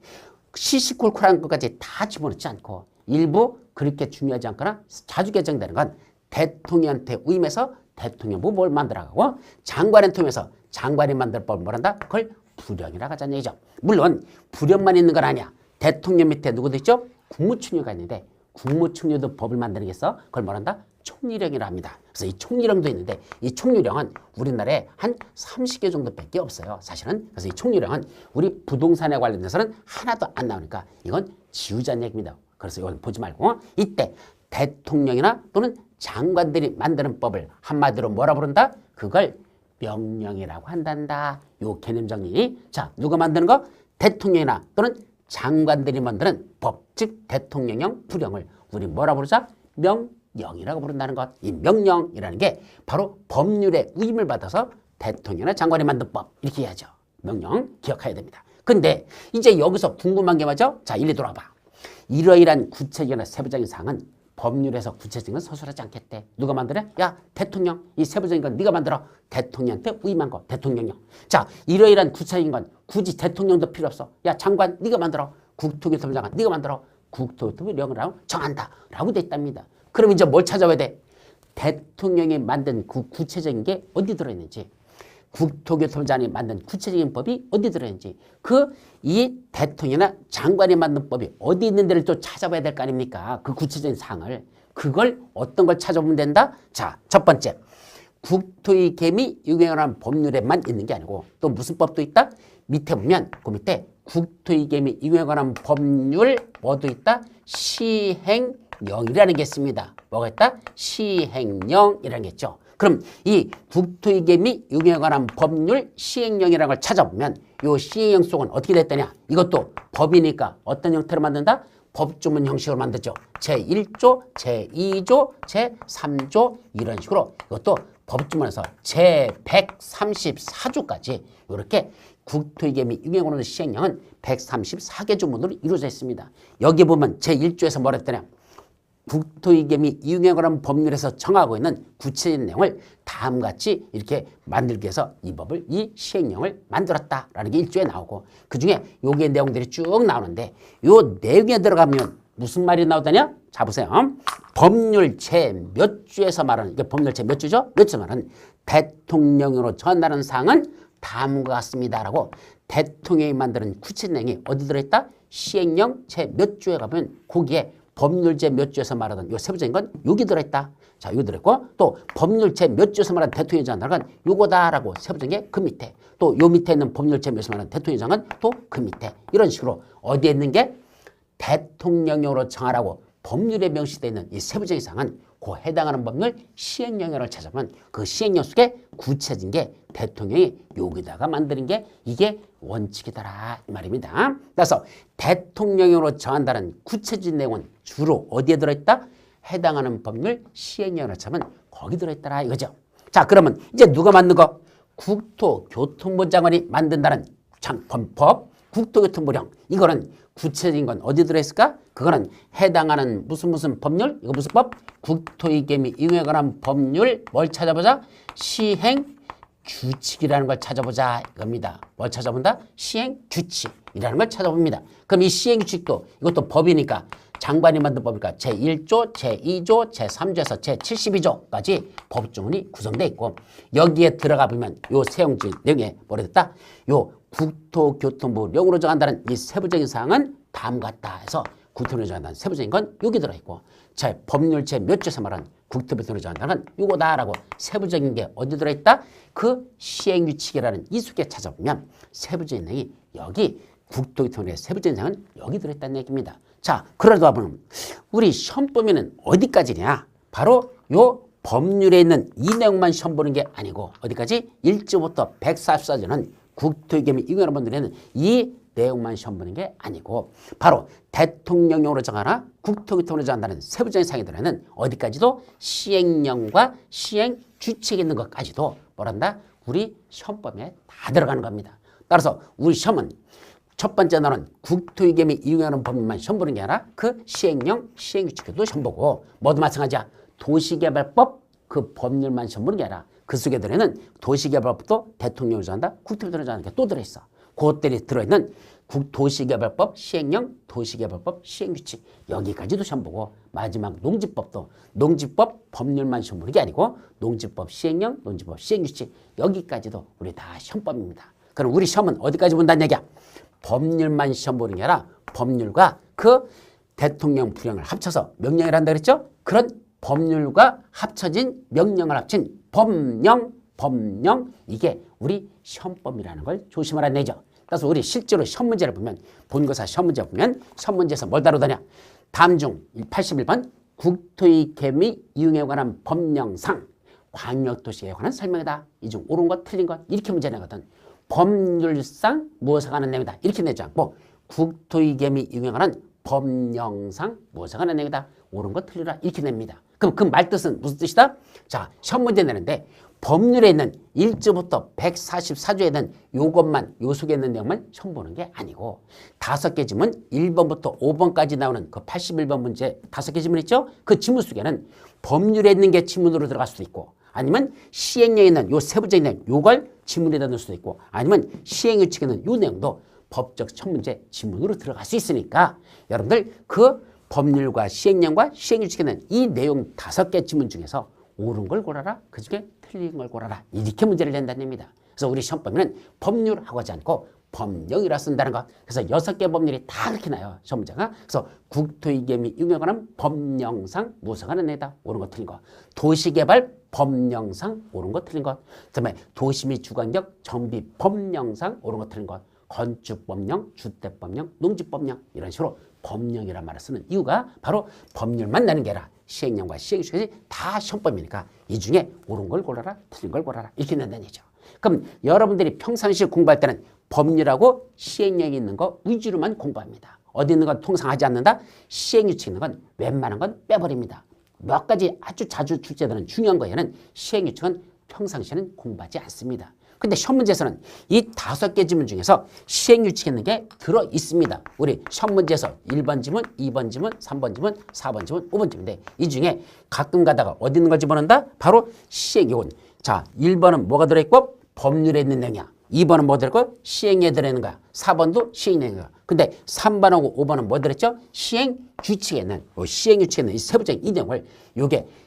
시시콜콜한 것까지 다 집어넣지 않고 일부 그렇게 중요하지 않거나 자주 개정되는 건 대통령한테 위임해서 대통령부 뭘 만들어가고 장관을 통해서 장관이 만들 법을 뭐란다? 그걸 부령이라고 하자는 얘기죠. 물론 부령만 있는 건 아니야. 대통령 밑에 누구도 있죠? 국무총리가 있는데 국무총리도 법을 만드는 게 있어. 그걸 뭐란다? 총리령이라 합니다. 그래서 이 총리령도 있는데 이 총리령은 우리나라에 한 30개 정도밖에 없어요. 사실은. 그래서 이 총리령은 우리 부동산에 관련돼서는 하나도 안 나오니까 이건 지우자는 얘기입니다. 그래서 이건 보지 말고 이때 대통령이나 또는 장관들이 만드는 법을 한마디로 뭐라 부른다? 그걸 명령이라고 한단다. 요 개념 정리. 자, 누가 만드는 거? 대통령이나 또는 장관들이 만드는 법, 즉 대통령령 불령을 우리 뭐라 부르자? 명령이라고 부른다는 것. 이 명령이라는 게 바로 법률의 위임을 받아서 대통령이나 장관이 만든 법 이렇게 해야죠. 명령 기억해야 됩니다. 근데 이제 여기서 궁금한 게 뭐죠? 자, 일리 돌아봐. 이러이러한 구체적이나 세부적인 사항은 법률에서 구체적인 건 서술하지 않겠대. 누가 만들어? 야, 대통령. 이 세부적인 건 네가 만들어. 대통령한테 위임한 거. 대통령령. 자, 이러이러한 구체적인 건 굳이 대통령도 필요 없어. 야, 장관 네가 만들어. 국토교통부 장관 네가 만들어. 국토교통부령을 정한다. 라고 돼 있답니다. 그럼 이제 뭘 찾아봐야 돼? 대통령이 만든 그 구체적인 게 어디 들어있는지, 국토교통부장이 만든 구체적인 법이 어디 들어있는지, 이 대통령이나 장관이 만든 법이 어디 있는 데를 또 찾아봐야 될 거 아닙니까? 그 구체적인 사항을. 그걸 어떤 걸 찾아보면 된다? 자, 첫 번째. 국토의 계미 유행하는 법률에만 있는 게 아니고 또 무슨 법도 있다? 밑에 보면 그 밑에 국토의 계미 유행하는 법률 뭐도 있다? 시행령이라는 게 있습니다. 뭐가 있다? 시행령이라는 게 있죠. 그럼 이 국토의 계미 유행에 관한 법률 시행령이라는 걸 찾아보면 이 시행령 속은 어떻게 됐더냐? 이것도 법이니까 어떤 형태로 만든다? 법조문 형식으로 만들죠. 제1조, 제2조, 제3조 이런 식으로 이것도 법조문에서 제134조까지 이렇게 국토의 계미 유행으로는 시행령은 134개 조문으로 이루어져 있습니다. 여기 보면 제1조에서 뭐라 했더냐? 국토의 계미 이용에 관한 법률에서 정하고 있는 구체적인 내용을 다음같이 이렇게 만들기 위해서 이 법을, 이 시행령을 만들었다라는 게 1조에 나오고 그중에 요게 내용들이 쭉 나오는데 요 내용에 들어가면 무슨 말이 나오더냐? 자, 보세요. 법률 제 몇 주에서 말하는, 이게 법률 제 몇 주죠? 몇 주 말하는 대통령으로 전하는 사항은 다음과 같습니다라고 대통령이 만드는 구체적인 내용이 어디 들어있다? 시행령 제 몇 주에 가면 거기에 법률제 몇 주에서 말하던 요 세부적인 건 여기 들어있다. 자, 여기 들어있고 또 법률제 몇 주에서 말하는 대통령이 정한 건 요거다라고 세부적인 게 그 밑에 또 요 밑에 있는 법률제 몇 주에서 말하는 대통령이 정한 또 그 밑에 이런 식으로 어디에 있는 게 대통령령으로 정하라고 법률에 명시되어 있는 이 세부적인 사항은 그 해당하는 법률 시행령을 찾아보면 그 시행령 속에 구체적인 게 대통령이 여기다가 만드는 게 이게 원칙이더라 이 말입니다. 그래서 대통령령으로 정한다는 구체적인 내용은 주로 어디에 들어있다? 해당하는 법률 시행령을 찾으면 거기 들어있더라 이거죠. 자, 그러면 이제 누가 만든 거? 국토교통부 장관이 만든다는 법 국토교통부령. 이거는 구체적인 건 어디 들어있을까? 그거는 해당하는 무슨 법률? 이거 무슨 법? 국토의 계미 이용에 관한 법률 뭘 찾아보자? 시행 규칙이라는 걸 찾아보자 이겁니다. 뭘 찾아본다? 시행 규칙이라는 걸 찾아봅니다. 그럼 이 시행 규칙도 이것도 법이니까 장관이 만든 법이니까 제1조, 제2조, 제3조에서 제72조까지 법조문이 구성되어 있고 여기에 들어가 보면 요 세용지 내용에 뭐라 됐다? 요 국토교통부령으로 정한다는 이 세부적인 사항은 다음과 같다 해서 국토부령으로 정한다는 세부적인 건 여기 들어있고 자, 법률 제 몇 조에서 말하는 국토부령으로 정한다는 요거다라고 세부적인 게 어디 들어있다? 그 시행규칙이라는 이 속에 찾아보면 세부적인 내용이 여기 국토교통부의 세부적인 사항은 여기 들어있다는 얘기입니다. 자, 그러다 보면 우리 시험 보면은 어디까지냐? 바로 요 법률에 있는 이 내용만 시험 보는 게 아니고 어디까지? 1조부터 144조는 국토의 계미 이용하는 분들에는 이 내용만 시험 보는 게 아니고 바로 대통령령으로 정하나 국토교통부로 정한다는 세부적인 사항이 들어있는 어디까지도 시행령과 시행 규칙이 있는 것까지도 뭐란다? 우리 시험범위에 다 들어가는 겁니다. 따라서 우리 시험은 첫 번째 너는 국토의 계미 이용하는 법률만 시험 보는 게 아니라 그 시행령, 시행규칙도 시험 보고 모두 마찬가지야. 도시개발법 그 법률만 시험 보는 게 아니라 그 속에 들어있는 도시개발법도 대통령으로 정한다, 국토교통부로 정하는 게 또 들어있어. 그것들이 들어있는 도시개발법 시행령, 도시개발법 시행규칙 여기까지도 시험 보고 마지막 농지법도 농지법 법률만 시험 보는 게 아니고 농지법 시행령, 농지법 시행규칙 여기까지도 우리 다 시험법입니다. 그럼 우리 시험은 어디까지 본다는 얘기야? 법률만 시험 보는 게 아니라 법률과 그 대통령 불령을 합쳐서 명령을 한다 그랬죠? 그런 법률과 합쳐진 명령을 합친 법령 이게 우리 시험법이라는 걸 조심하라는 얘기죠. 그래서 우리 실제로 시험 문제를 보면 본고사 시험 문제 보면 시험 문제에서 뭘 다루더냐? 다음 중 81번 국토의 계미 이용에 관한 법령상 광역도시에 관한 설명이다. 이 중 옳은 것 틀린 것 이렇게 문제 내거든. 법률상 무엇에 관한 내용이다. 이렇게 내지 않고 국토이겸이 인용하는 법령상 무엇을 하는 얘기다. 옳은 거 틀리라 이렇게 냅니다. 그럼 그 말뜻은 무슨 뜻이다? 자, 시험 문제 내는데 법률에 있는 1조부터 144조에 있는 요것만 요 속에 있는 내용만 시험 보는 게 아니고 5개 지문 1번부터 5번까지 나오는 그 81번 문제 5개 지문 있죠? 그 지문 속에는 법률에 있는 게 지문으로 들어갈 수도 있고 아니면 시행령에 있는 요 세부적인 내용 요걸 지문에다 넣을 수도 있고 아니면 시행규칙에 있는 요 내용도 법적 시험 문제 지문으로 들어갈 수 있으니까 여러분들 그 법률과 시행령과 시행규칙에 있는 이 내용 5개 지문 중에서 옳은 걸 고르라. 그중에 틀린 걸 고르라. 이렇게 문제를 낸다는 얘기입니다. 그래서 우리 시험법에는 법률하고 하지 않고 법령이라 쓴다는 것. 그래서 6개 법률이 다 그렇게 나요. 시험 문제가. 그래서 국토이겸이 인용하는 법령상 무엇을 하는 애다. 옳은 거 틀린 거. 도시개발 법령상 옳은 거 틀린 것. 그다음에 도시 및 주관적 정비 법령상 옳은 거 틀린 것. 건축법령, 주택법령, 농지법령 이런 식으로 법령이란 말을 쓰는 이유가 바로 법률만 내는 게 아니라 시행령과 시행규칙이 다 시험법이니까 이 중에 옳은 걸 골라라, 틀린 걸 골라라 이렇게 낸다는 얘기죠. 그럼 여러분들이 평상시에 공부할 때는 법률하고 시행령이 있는 거 위주로만 공부합니다. 어디 있는 건 통상 하지 않는다. 시행규칙 있는 건 웬만한 건 빼버립니다. 몇 가지 아주 자주 출제되는 중요한 거에는 시행규칙은 평상시에는 공부하지 않습니다. 근데 시험 문제에서는 이 5개 지문 중에서 시행규칙 있는 게 들어 있습니다. 우리 시험 문제에서 1번 지문, 2번 지문, 3번 지문, 4번 지문, 5번 지문인데 이 중에 가끔 가다가 어디 있는 걸 집어넣는다? 바로 시행규칙. 자, 1번은 뭐가 들어있고 법률에 있는 내용이야. 2번은 뭐 들어있고 시행에 들어있는 거야. 4번도 시행에 있는 거야. 근데 3번하고 5번은 뭐 들었죠? 시행규칙에 있는 시행규칙에 있는 이 세부적인 이 내용을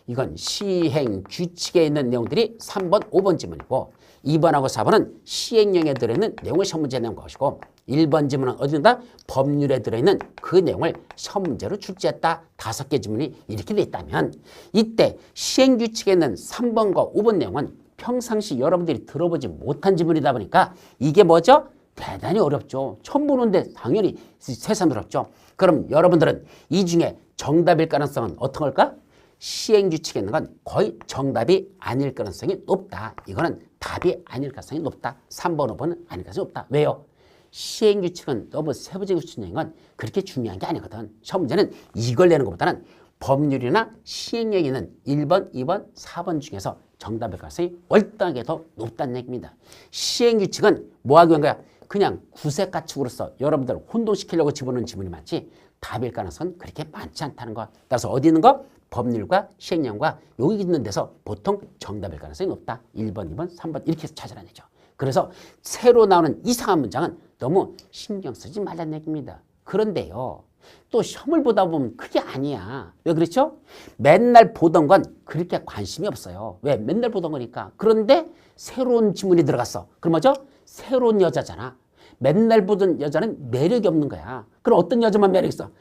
이건 시행규칙에 있는 내용들이 3번, 5번 지문이고 2번하고 4번은 시행령에 들어있는 내용을 시험 문제에 내는 것이고 1번 지문은 어디 있다? 법률에 들어있는 그 내용을 시험 문제로 출제했다. 5개 지문이 이렇게 돼 있다면 이때 시행규칙에 있는 3번과 5번 내용은 평상시 여러분들이 들어보지 못한 지문이다 보니까 이게 뭐죠? 대단히 어렵죠. 처음 보는데 당연히 세상 어렵죠. 그럼 여러분들은 이 중에 정답일 가능성은 어떤 걸까? 시행규칙에 있는 건 거의 정답이 아닐 가능성이 높다. 이거는 답이 아닐 가능성이 높다. 3번, 5번은 아닐 가능성이 높다. 왜요? 시행규칙은 너무 세부적인 수준인 건 그렇게 중요한 게 아니거든. 시험 문제는 이걸 내는 것보다는 법률이나 시행령이 있는 1번, 2번, 4번 중에서 정답일 가능성이 월등하게 더 높다는 얘기입니다. 시행규칙은 뭐하기 위한 거야? 그냥 구색가축으로서 여러분들 혼동시키려고 집어넣는 지문이 많지 답일 가능성은 그렇게 많지 않다는 거. 따라서 어디 있는 거? 법률과 시행령과 여기 있는 데서 보통 정답일 가능성이 높다. 1번, 2번, 3번 이렇게 해서 찾아내죠. 그래서 새로 나오는 이상한 문장은 너무 신경 쓰지 말라는 얘기입니다. 그런데요. 또 시험을 보다 보면 그게 아니야. 왜 그렇죠? 맨날 보던 건 그렇게 관심이 없어요. 왜? 맨날 보던 거니까. 그런데 새로운 지문이 들어갔어. 그럼 뭐죠? 새로운 여자잖아. 맨날 보던 여자는 매력이 없는 거야. 그럼 어떤 여자만 매력이 있어?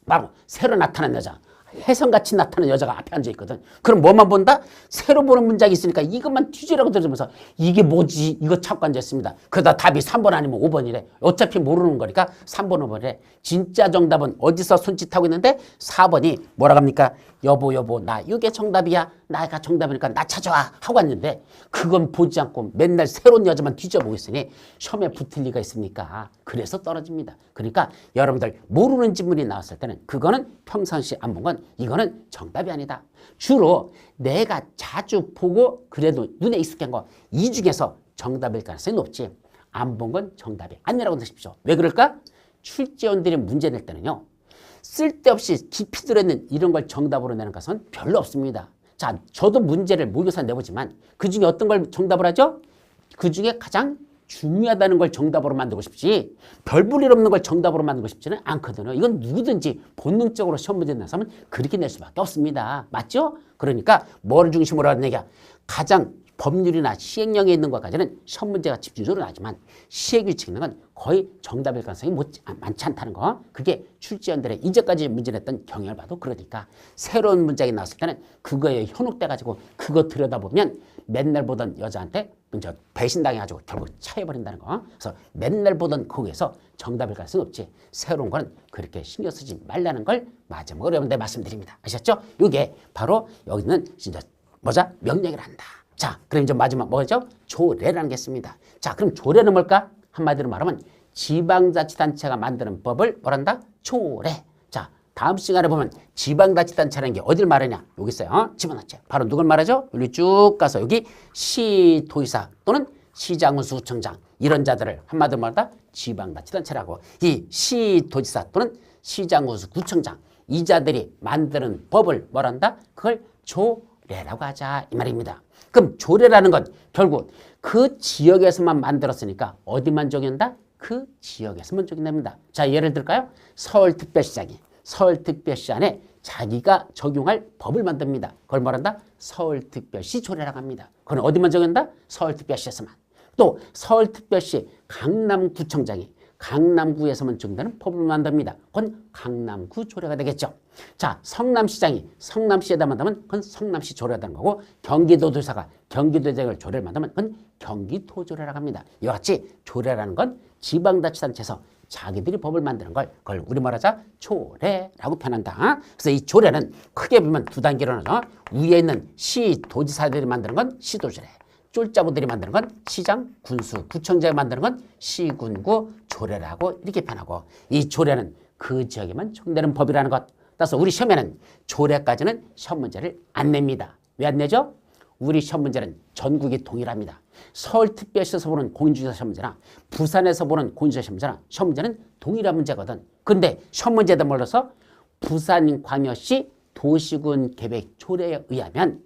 바로 새로 나타난 여자. 혜성같이 나타나는 여자가 앞에 앉아있거든. 그럼 뭐만 본다? 새로 보는 문장이 있으니까 이것만 뒤지라고 들으면서 이게 뭐지? 이거 찾고 앉아있습니다. 그러다 답이 3번 아니면 5번이래. 어차피 모르는 거니까 3번, 5번이래. 진짜 정답은 어디서 손짓하고 있는데 4번이 뭐라고 합니까? 여보 나 이게 정답이야. 나가 정답이니까 나 찾아와 하고 왔는데 그건 보지 않고 맨날 새로운 여자만 뒤져보고 있으니 시험에 붙을 리가 있습니까? 그래서 떨어집니다. 그러니까 여러분들 모르는 지문이 나왔을 때는 그거는 평상시 안 본 건 이거는 정답이 아니다. 주로 내가 자주 보고 그래도 눈에 익숙한 거 이 중에서 정답일 가능성이 높지 안 본 건 정답이 아니라고 드십시오. 왜 그럴까? 출제원들이 문제 낼 때는요. 쓸데없이 깊이 들어있는 이런 걸 정답으로 내는 것은 별로 없습니다. 자, 저도 문제를 모의고사 내보지만 그중에 어떤 걸 정답을 하죠? 그중에 가장 중요하다는 걸 정답으로 만들고 싶지 별 볼 일 없는 걸 정답으로 만들고 싶지는 않거든요. 이건 누구든지 본능적으로 시험 문제 내서면 그렇게 낼 수밖에 없습니다. 맞죠? 그러니까 뭘 중심으로 하는 얘기야? 가장 법률이나 시행령에 있는 것까지는 시험 문제가 집중적으로 나지만 시행규칙 있는 건 거의 정답일 가능성이 많지 않다는 거. 그게 출제원들의 이제까지 문제 냈던 경향을 봐도 그러니까 새로운 문장이 나왔을 때는 그거에 현혹돼가지고 그거 들여다보면 맨날 보던 여자한테 배신당해가지고 결국 차여버린다는 거. 그래서 맨날 보던 거기에서 정답일 가능성이 없지. 새로운 거는 그렇게 신경 쓰지 말라는 걸 마지막으로 여러분들 말씀드립니다. 아셨죠? 이게 바로 여기는 진짜 뭐자? 명령을 한다. 자, 그럼 이제 마지막 뭐죠? 조례라는 게 있습니다. 자, 그럼 조례는 뭘까? 한마디로 말하면 지방자치단체가 만드는 법을 뭐란다? 조례. 자, 다음 시간에 보면 지방자치단체라는 게 어딜 말하냐? 여기 있어요. 지방자치. 바로 누굴 말하죠? 여기 쭉 가서 여기 시도의사 또는 시장군수구청장 이런 자들을 한마디로 말한다? 지방자치단체라고. 이 시도지사 또는 시장군수구청장 이 자들이 만드는 법을 뭐란다? 그걸 조례라고 하자 이 말입니다. 그럼 조례라는 건 결국 그 지역에서만 만들었으니까 어디만 적용한다? 그 지역에서만 적용됩니다. 자, 예를 들까요? 서울특별시장이 서울특별시 안에 자기가 적용할 법을 만듭니다. 그걸 말한다? 서울특별시 조례라고 합니다. 그건 어디만 적용한다? 서울특별시에서만. 또 서울특별시 강남구청장이 강남구에서만 적용되는 법을 만듭니다. 그건 강남구 조례가 되겠죠. 자, 성남시장이 성남시에다 만들면 그건 성남시 조례가 되는 거고 경기도도사가 경기도지사를 조례를 만들면 그건 경기도 조례라고 합니다. 이와 같이 조례라는 건 지방자치단체에서 자기들이 법을 만드는 걸 그걸 우리 말하자 조례라고 표현한다. 그래서 이 조례는 크게 보면 두 단계로 나눠. 위에 있는 시도지사들이 만드는 건 시도조례. 쫄자부들이 만드는 건 시장, 군수, 구청장이 만드는 건 시군구 조례라고 이렇게 표현하고 이 조례는 그 지역에만 적용되는 법이라는 것. 따라서 우리 시험에는 조례까지는 시험 문제를 안 냅니다. 왜 안 내죠? 우리 시험 문제는 전국이 동일합니다. 서울특별시에서 보는 공인중개사 시험 문제나 부산에서 보는 공인중개사 시험 문제나 시험 문제는 동일한 문제거든. 근데 시험 문제도 몰라서 부산광역시 도시군 계획 조례에 의하면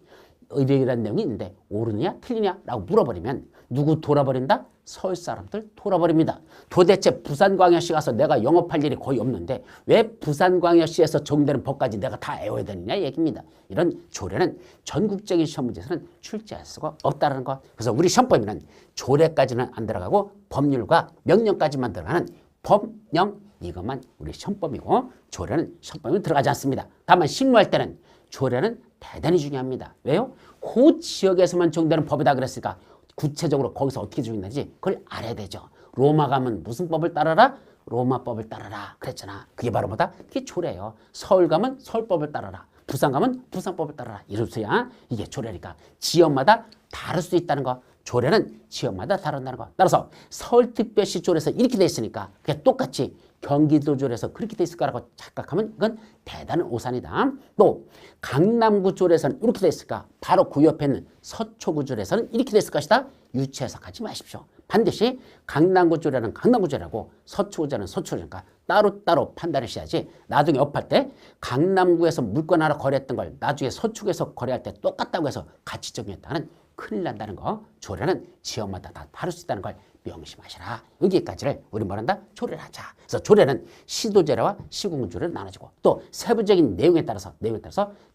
이런 내용이 있는데 옳으냐 틀리냐라고 물어버리면 누구 돌아버린다? 서울 사람들 돌아버립니다. 도대체 부산광역시 가서 내가 영업할 일이 거의 없는데 왜 부산광역시에서 적용되는 법까지 내가 다 외워야 되느냐 얘기입니다. 이런 조례는 전국적인 시험 문제에서는 출제할 수가 없다는 것. 그래서 우리 시험범위는 조례까지는 안 들어가고 법률과 명령까지만 들어가는 법령 이것만 우리 시험범위고 조례는 시험범위에 들어가지 않습니다. 다만 실무할 때는 조례는 대단히 중요합니다. 왜요? 그 지역에서만 적용되는 법이다 그랬으니까 구체적으로 거기서 어떻게 적용되는지 그걸 알아야 되죠. 로마 가면 무슨 법을 따라라? 로마법을 따라라 그랬잖아. 그게 바로 뭐다? 그게 조례예요. 서울 가면 서울법을 따라라. 부산 가면 부산법을 따라라. 이럴수야 이게 조례니까 지역마다 다를 수 있다는 거. 조례는 지역마다 다른다는 거. 따라서 서울특별시 조례에서 이렇게 돼 있으니까 그게 똑같이 경기도 조례에서 그렇게 돼 있을 거라고 착각하면 이건 대단한 오산이다. 또 강남구 조례에서는 이렇게 돼 있을까? 바로 그 옆에 있는 서초구 조례에서는 이렇게 돼 있을 것이다. 유치해석하지 마십시오. 반드시 강남구 조례는 강남구 조례라고 서초구 조례는 서초구니까 따로따로 판단하셔야지 나중에 업할 때 강남구에서 물건 하나 거래했던 걸 나중에 서초구에서 거래할 때 똑같다고 해서 같이 적용했다는 큰일 난다는 거. 조례는 지역마다 다 다를 수 있다는 걸 명심하시라. 여기까지를 우리 뭐란다? 조례를 하자. 그래서 조례는 시도조례와 시군구조례로 나눠지고 또 세부적인 내용에 따라서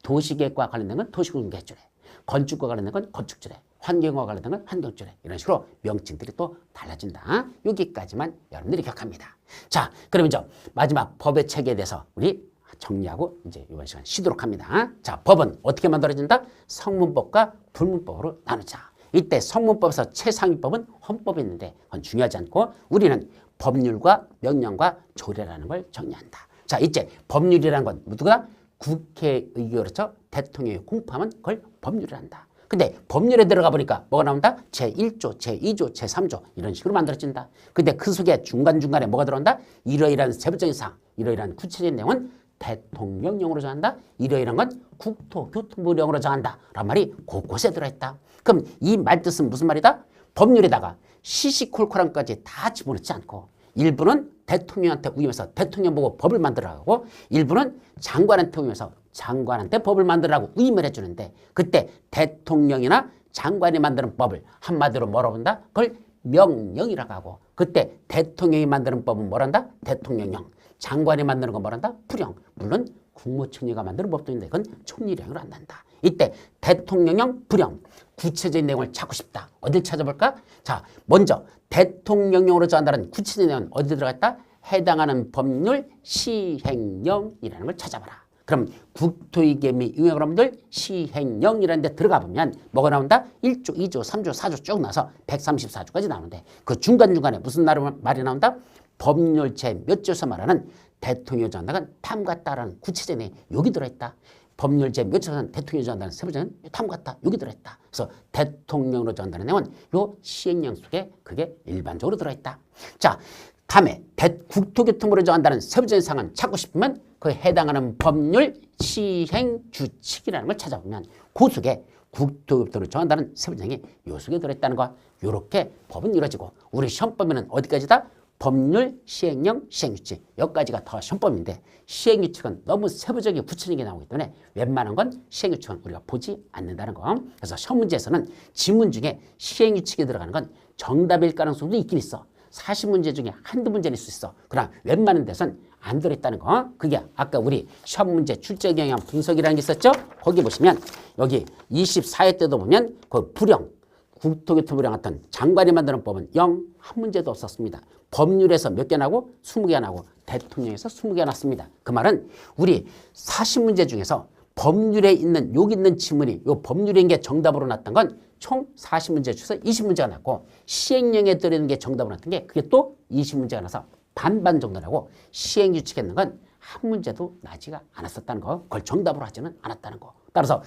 도시계획과 관련된 건 도시군계획조례, 건축과 관련된 건 건축조례, 환경과 관련된 건 환경조례 이런 식으로 명칭들이 또 달라진다. 여기까지만 여러분들이 기억합니다. 자, 그럼 이제 마지막 법의 체계에 대해서 우리 정리하고 이제 이번 시간 쉬도록 합니다. 자, 법은 어떻게 만들어진다? 성문법과 불문법으로 나누자. 이때 성문법에서 최상위법은 헌법이 있는데 그건 중요하지 않고 우리는 법률과 명령과 조례라는 걸 정리한다. 자, 이제 법률이라는 건 누가 국회의결에서 대통령이 공포하면 그걸 법률이란다. 근데 법률에 들어가 보니까 뭐가 나온다? 제1조, 제2조, 제3조 이런 식으로 만들어진다. 근데 그 속에 중간중간에 뭐가 들어온다? 이러이러한 세부적인 사항, 이러이러한 구체적인 내용은 대통령령으로 정한다. 이러이러한 건 국토교통부령으로 정한다. 라는 말이 곳곳에 들어있다. 그럼 이 말뜻은 무슨 말이다? 법률에다가 시시콜콜한 것까지 다 집어넣지 않고 일부는 대통령한테 우기면서 대통령 보고 법을 만들어가고 일부는 장관한테 우기면서 장관한테 법을 만들라고 위임을 해주는데 그때 대통령이나 장관이 만드는 법을 한마디로 뭐라고 한다? 그걸 명령이라고 하고 그때 대통령이 만드는 법은 뭐란다? 대통령령. 장관이 만드는 건 뭐란다? 부령. 물론 국무총리가 만드는 법도 있는데 그건 총리령으로 안 난다. 이때 대통령령, 부령. 구체적인 내용을 찾고 싶다. 어딜 찾아볼까? 자, 먼저 대통령령으로 정한다는 구체적인 내용은 어디 들어갔다? 해당하는 법률 시행령이라는 걸 찾아봐라. 그럼 국토위계미 여러분들 시행령이라는 데 들어가 보면 뭐가 나온다? 1조, 2조, 3조, 4조 쭉 나와서 134조까지 나오는데 그 중간중간에 무슨 말이 나온다? 법률 제 몇 조에서 말하는 대통령이 정한다는 탐과 따라는 구체적인 내용이 여기 들어있다. 법률 제 몇 조에서는 대통령이 정한다는 세부적인 탐과 따 여기 들어있다. 그래서 대통령으로 정한다는 내용은 요 시행령 속에 그게 일반적으로 들어있다. 자, 다음에 국토교통부로 정한다는 세부적인 사항을 찾고 싶으면 그 해당하는 법률 시행 규칙이라는 걸 찾아보면 그 속에 국토교통부로 정한다는 세부적인 요 속에 들어있다는 거. 이렇게 법은 이루어지고 우리 시험법에는 어디까지다? 법률, 시행령, 시행규칙 여기까지가 더 시험법인데 시행규칙은 너무 세부적이게 구체적이게 나오기 때문에 웬만한 건 시행규칙은 우리가 보지 않는다는 거. 그래서 시험 문제에서는 지문 중에 시행규칙이 들어가는 건 정답일 가능성도 있긴 있어. 40문제 중에 한두 문제는 있을 수 있어. 그러나 웬만한 데선 안 들어있다는 거. 그게 아까 우리 시험 문제 출제 경향 분석이라는 게 있었죠? 거기 보시면 여기 24회 때도 보면 그 불령 국토교통부랑 같은 장관이 만드는 법은 한 문제도 없었습니다. 법률에서 몇 개 나고 20개 나고 대통령에서 20개 났습니다. 그 말은 우리 40문제 중에서 법률에 있는 여기 있는 지문이 요 법률인 게 정답으로 났던 건 총 40문제 중에서 20문제가 났고 시행령에 들어있는 게 정답으로 났던 게 그게 또 20문제가 나서 반반 정도 나고 시행규칙에 있는 건 한 문제도 나지가 않았었다는 거. 그걸 정답으로 하지는 않았다는 거. 따라서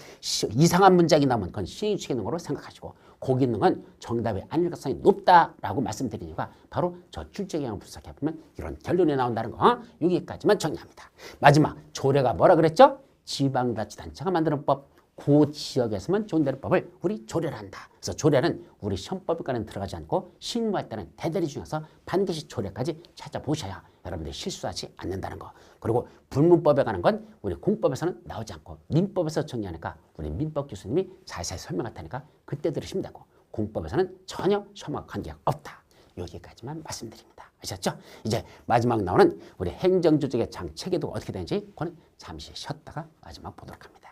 이상한 문장이 나오면 그건 시행규칙에 있는 거로 생각하시고 거기 있는 건 정답이 아닐 가능성이 높다라고 말씀드리니까 바로 저 출제 경향을 분석해보면 이런 결론이 나온다는 거. 여기까지만 정리합니다. 마지막 조례가 뭐라 그랬죠? 지방자치단체가 만드는 법. 그 지역에서만 적용되는 법을 우리 조례를 한다. 그래서 조례는 우리 시험법과는 들어가지 않고 실무할 때는 대대리 중에서 반드시 조례까지 찾아보셔야 여러분들이 실수하지 않는다는 거. 그리고 불문법에 관한 건 우리 공법에서는 나오지 않고 민법에서 정리하니까 우리 민법 교수님이 자세히 설명할 테니까 그때 들으시면 되고 공법에서는 전혀 시험과 관계가 없다. 여기까지만 말씀드립니다. 아셨죠? 이제 마지막 나오는 우리 행정조직의 장체계도가 어떻게 되는지 그건 잠시 쉬었다가 마지막 보도록 합니다.